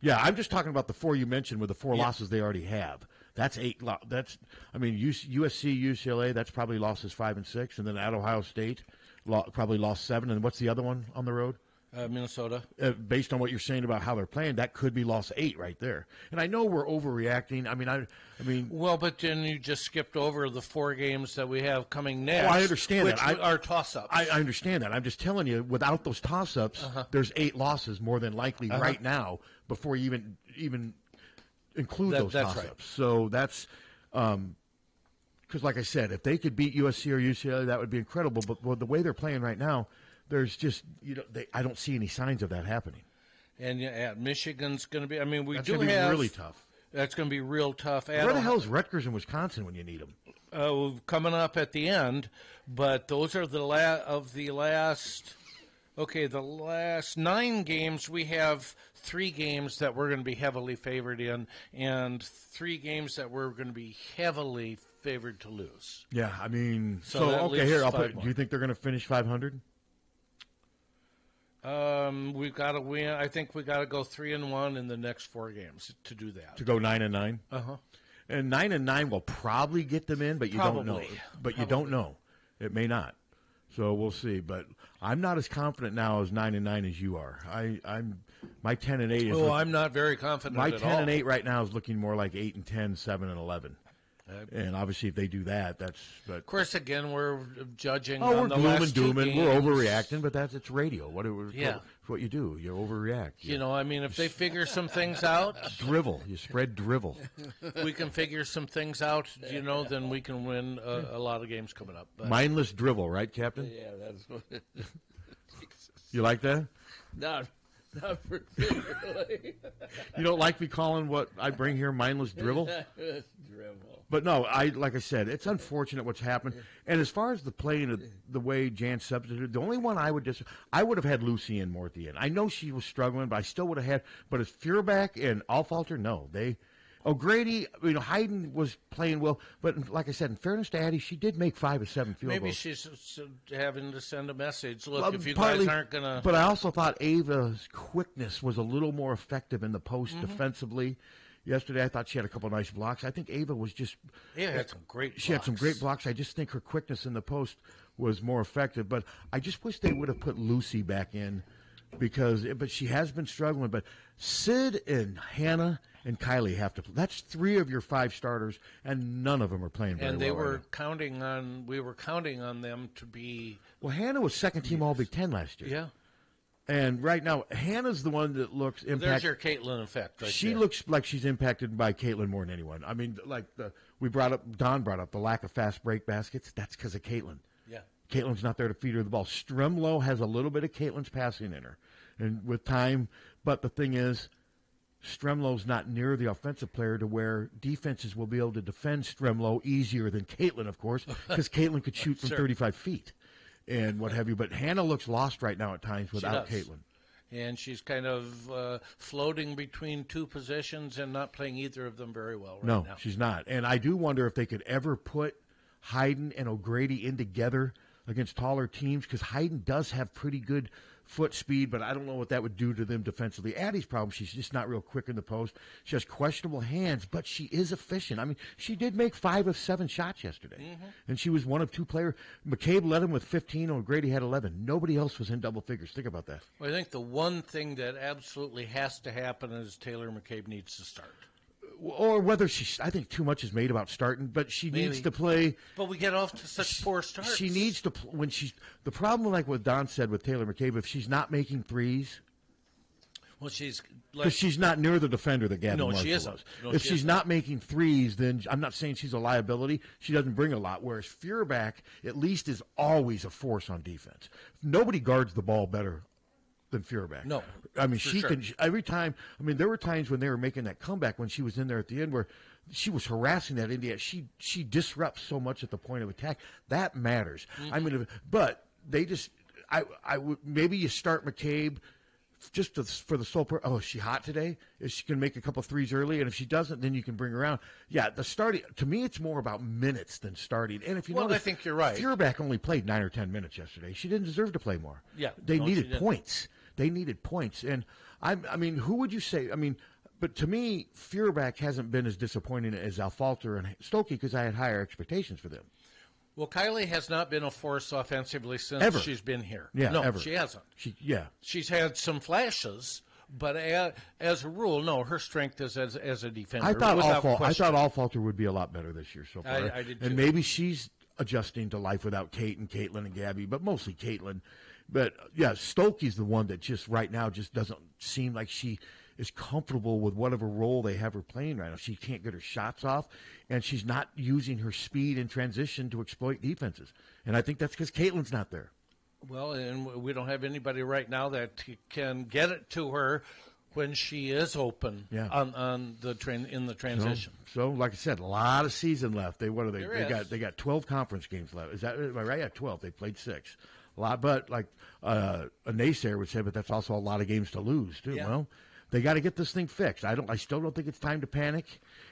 Yeah, I'm just talking about the 4 you mentioned with the 4 losses they already have. That's 8. USC, UCLA. That's probably losses 5 and 6, and then at Ohio State, probably lost 7. And what's the other one on the road? Minnesota. Based on what you're saying about how they're playing, that could be loss 8 right there. And I know we're overreacting. I mean. Well, but then you just skipped over the 4 games that we have coming next. Oh, I understand which that. are toss-ups. I understand that. I'm just telling you, without those toss-ups, there's 8 losses more than likely right now before you even include those toss-ups. Right. So that's because, like I said, if they could beat USC or UCLA, that would be incredible. But the way they're playing right now, there's just I don't see any signs of that happening. And Michigan's going to be. I mean, that's going to be really tough. That's going to be real tough. Where the hell is Rutgers and Wisconsin when you need them? Coming up at the end, but those are the last. Okay, the last 9 games, we have 3 games that we're going to be heavily favored in, and 3 games that we're going to be heavily favored to lose. Yeah, I mean, okay, here I'll put. Do you think they're going to finish 500? We've got to win. I think we got to go 3-1 in the next 4 games to do that. To go 9-9. And 9-9 will probably get them in, but you don't know. But you don't know. It may not. So we'll see. But I'm not as confident now as 9-9 as you are. I'm my 10-8 is. Oh, I'm not very confident. My at 10-8 right now is looking more like 8-10, 7-11. And obviously, if they do that, that's. But of course, again, we're judging. Oh, on we're the gloom last and 2 dooming. games. We're overreacting, but it's radio. Yeah. It's what you do. You overreact. You know, I mean, if they figure some things out, drivel. You spread drivel. We can figure some things out. Then we can win a lot of games coming up. But. Mindless drivel, right, Captain? Yeah, that's what. You like that? Not particularly. You don't like me calling what I bring here mindless drivel? Drivel. But no, like I said, it's unfortunate what's happened. And as far as the playing, the way Jan substituted, the only one I would have had Lucy in more at the end. I know she was struggling, but I still would have had. But as Feuerbach and Alfalter, no, O'Grady, Hayden was playing well, but like I said, in fairness to Addie, she did make 5 of 7 field goals. Maybe she's having to send a message. Look, if you guys aren't going to... But I also thought Ava's quickness was a little more effective in the post defensively. Yesterday, I thought she had a couple of nice blocks. I think Ava was just... Ava had some great blocks. She had some great blocks. I just think her quickness in the post was more effective. But I just wish they would have put Lucy back in but she has been struggling. But Sid and Hannah and Kylie have to play. That's 3 of your 5 starters, and none of them are playing very well. And we were counting on them to be. Well, Hannah was second team All Big Ten last year. Yeah. And right now, Hannah's the one that looks impacted. There's your Caitlin effect. She looks like she's impacted by Caitlin more than anyone. I mean, like Don brought up the lack of fast break baskets. That's because of Caitlin. Yeah. Caitlin's not there to feed her the ball. Stremlow has a little bit of Caitlin's passing in her, and with time. But the thing is, Stremlow's not near the offensive player to where defenses will be able to defend Stremlow easier than Caitlin, of course, because Caitlin could shoot from 35 feet and what have you. But Hannah looks lost right now at times without Caitlin. And she's kind of floating between 2 positions and not playing either of them very well right now. No, she's not. And I do wonder if they could ever put Hayden and O'Grady in together against taller teams, because Hayden does have pretty good foot speed, but I don't know what that would do to them defensively. Addie's problem, she's just not real quick in the post. She has questionable hands, but she is efficient. I mean, she did make 5 of 7 shots yesterday, and she was one of 2 players. McCabe led him with 15, O'Grady had 11. Nobody else was in double figures. Think about that. Well, I think the one thing that absolutely has to happen is Taylor McCabe needs to start. Or whether I think too much is made about starting, but she needs to play. But we get off to such poor starts. She needs to the problem, like what Don said with Taylor McCabe, if she's not making threes. Well, she's because she's not near the defender that Gabby Marshall she isn't. was. No, If she she's isn't. not making threes, then I'm not saying she's a liability. She doesn't bring a lot. Whereas Feuerbach at least is always a force on defense. Nobody guards the ball better than Feuerbach. No, I mean for she sure. can every time. I mean there were times when they were making that comeback when she was in there at the end where she was harassing that Indiana. She disrupts so much at the point of attack that matters. Mm-hmm. I mean, but they just I would maybe you start McCabe. Just for the sole purpose, is she hot today? Is she going to make a couple threes early? And if she doesn't, then you can bring her around. Yeah, the starting, to me, it's more about minutes than starting. And if you notice, I think you're right. Feuerbach only played 9 or 10 minutes yesterday. She didn't deserve to play more. Yeah, They no, she needed didn't. points. They needed points. And, I mean, who would you say? I mean, but to me, Feuerbach hasn't been as disappointing as Alfalter and Stokey because I had higher expectations for them. Well, Kylie has not been a force offensively since Ever. she's been here. Yeah, no, ever. she hasn't. She's had some flashes, but as a rule, no. Her strength is as a defender. I thought question. Alfalter would be a lot better this year so far. I did and too. maybe she's adjusting to life without Kate and Caitlin and Gabby, but mostly Caitlin. But yeah, Stokey's the one that just right now just doesn't seem like she is comfortable with whatever role they have her playing right now. She can't get her shots off, and she's not using her speed in transition to exploit defenses. And I think that's because Caitlin's not there. Well, and we don't have anybody right now that can get it to her when she is open on the in the transition. So, like I said, a lot of season left. They There is. they got 12 conference games left. Am I right? Yeah, 12. They played 6. A lot, but like a naysayer would say, but that's also a lot of games to lose too. Yeah. Well, they got to get this thing fixed. I still don't think it's time to panic.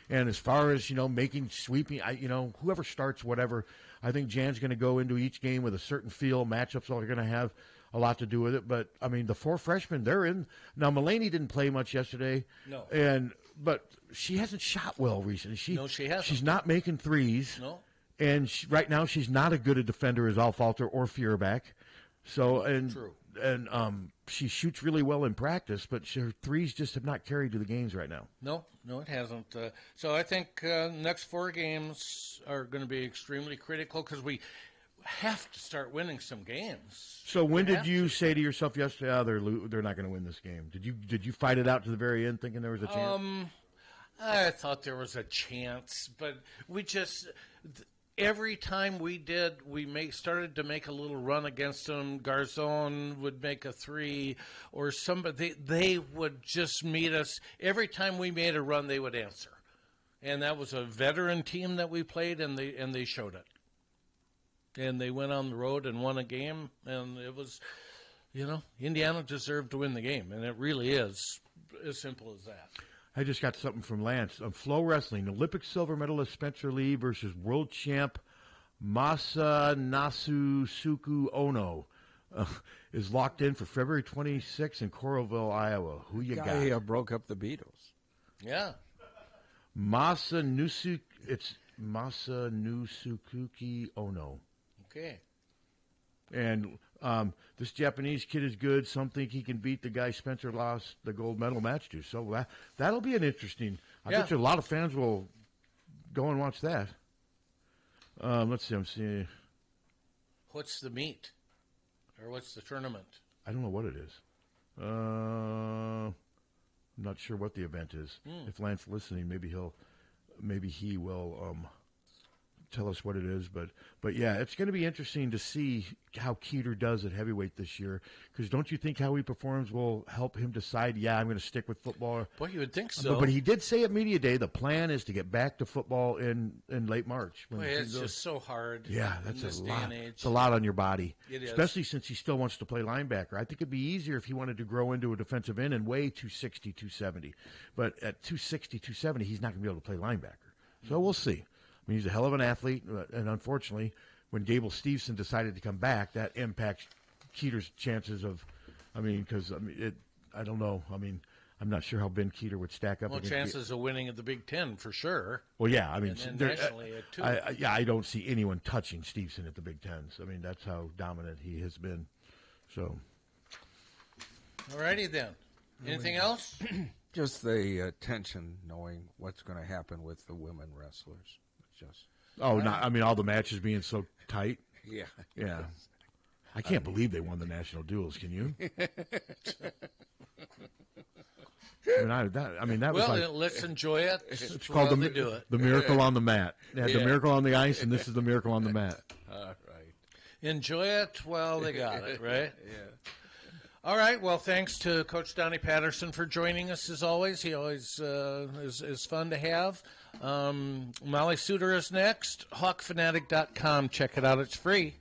And as far as making sweeping, whoever starts whatever, I think Jan's going to go into each game with a certain feel. Matchups are going to have a lot to do with it. But I mean, the 4 freshmen, they're in now. Mulaney didn't play much yesterday. No, but she hasn't shot well recently. No, she hasn't. She's not making threes. No. And right now, she's not as good a defender as Alfalter or Feuerbach. So True. And she shoots really well in practice, but her threes just have not carried to the games right now. No, it hasn't. So I think next 4 games are going to be extremely critical because we have to start winning some games. So when did you say to yourself yesterday, they're not going to win this game? Did you fight it out to the very end, thinking there was a chance? I thought there was a chance, but we just. Every time we started to make a little run against them. Garzon would make a 3, or somebody. They would just meet us. Every time we made a run, they would answer, and that was a veteran team that we played, and they showed it. And they went on the road and won a game, and it was, Indiana deserved to win the game, and it really is as simple as that. I just got something from Lance. Flow Wrestling, Olympic silver medalist Spencer Lee versus world champ Masanasu Suku Ono is locked in for February 26th in Coralville, Iowa. Who you got? Guy broke up the Beatles. Yeah. It's Masanusukuki Ono. Okay. And this Japanese kid is good. Some think he can beat the guy Spencer lost the gold medal match to. So that'll be an interesting. I bet you a lot of fans will go and watch that. Let's see. I'm seeing. What's the meet? Or what's the tournament? I don't know what it is. I'm not sure what the event is. If Lance's listening, maybe he will tell us what it is. But yeah, it's going to be interesting to see how Keeter does at heavyweight this year. Because don't you think how he performs will help him decide, I'm going to stick with football? Boy, you would think so. But he did say at Media Day the plan is to get back to football in late March. Boy, it's just so hard. Yeah, in that's this a day lot. and age. It's a lot on your body. It is. Especially since he still wants to play linebacker. I think it'd be easier if he wanted to grow into a defensive end and weigh 260, 270. But at 260, 270, he's not going to be able to play linebacker. So we'll see. I mean, he's a hell of an athlete, and unfortunately, when Gable Steveson decided to come back, that impacts Keeter's chances of, I don't know. I mean, I'm not sure how Ben Keeter would stack up. Well, against chances of winning at the Big Ten for sure. Well, yeah, I mean, and nationally at 2. I don't see anyone touching Steveson at the Big Tens. I mean, that's how dominant he has been. So, all righty then. Anything else? Just the tension, knowing what's going to happen with the women wrestlers. It's just all the matches being so tight. Yeah. I can't believe they won the national duels. Can you? That was like, let's enjoy it. It's called the miracle on the mat. Yeah, the miracle on the ice, and this is the miracle on the mat. All right. Enjoy it while they got it, right? Yeah. All right. Well, thanks to Coach Donnie Patterson for joining us as always. He always is fun to have. Molly Suter is next. HawkFanatic.com. Check it out. It's free.